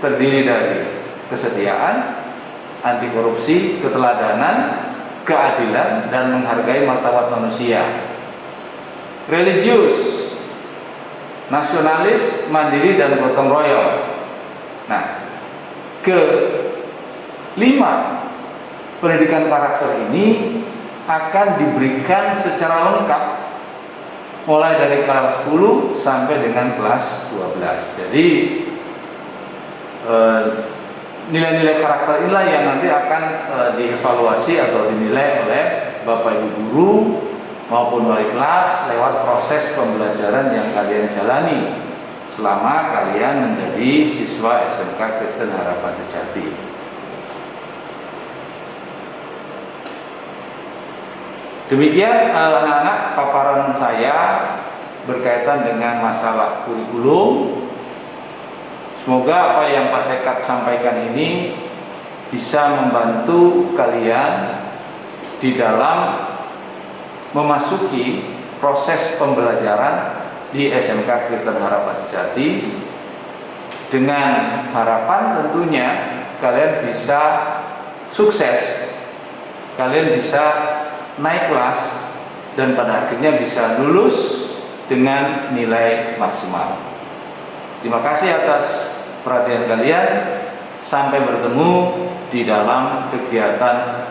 terdiri dari kesetiaan, anti korupsi, keteladanan, keadilan, dan menghargai martabat manusia. Religius, nasionalis, mandiri, dan gotong royong. Nah, kelima, pendidikan karakter ini akan diberikan secara lengkap mulai dari kelas 10 sampai dengan kelas 12. Jadi nilai-nilai karakter inilah yang nanti akan dievaluasi atau dinilai oleh Bapak Ibu guru maupun wali kelas lewat proses pembelajaran yang kalian jalani selama kalian menjadi siswa SMK Kristen Harapan Sejati. Demikian anak-anak paparan saya berkaitan dengan masalah kurikulum. Semoga apa yang Pak Tekad sampaikan ini bisa membantu kalian di dalam memasuki proses pembelajaran di SMK Kristen Harapan Sejati, dengan harapan tentunya kalian bisa sukses, kalian bisa naik kelas, dan pada akhirnya bisa lulus dengan nilai maksimal. Terima kasih atas perhatian kalian. Sampai bertemu di dalam kegiatan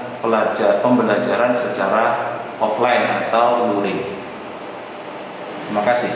pembelajaran secara offline atau luring. Terima kasih.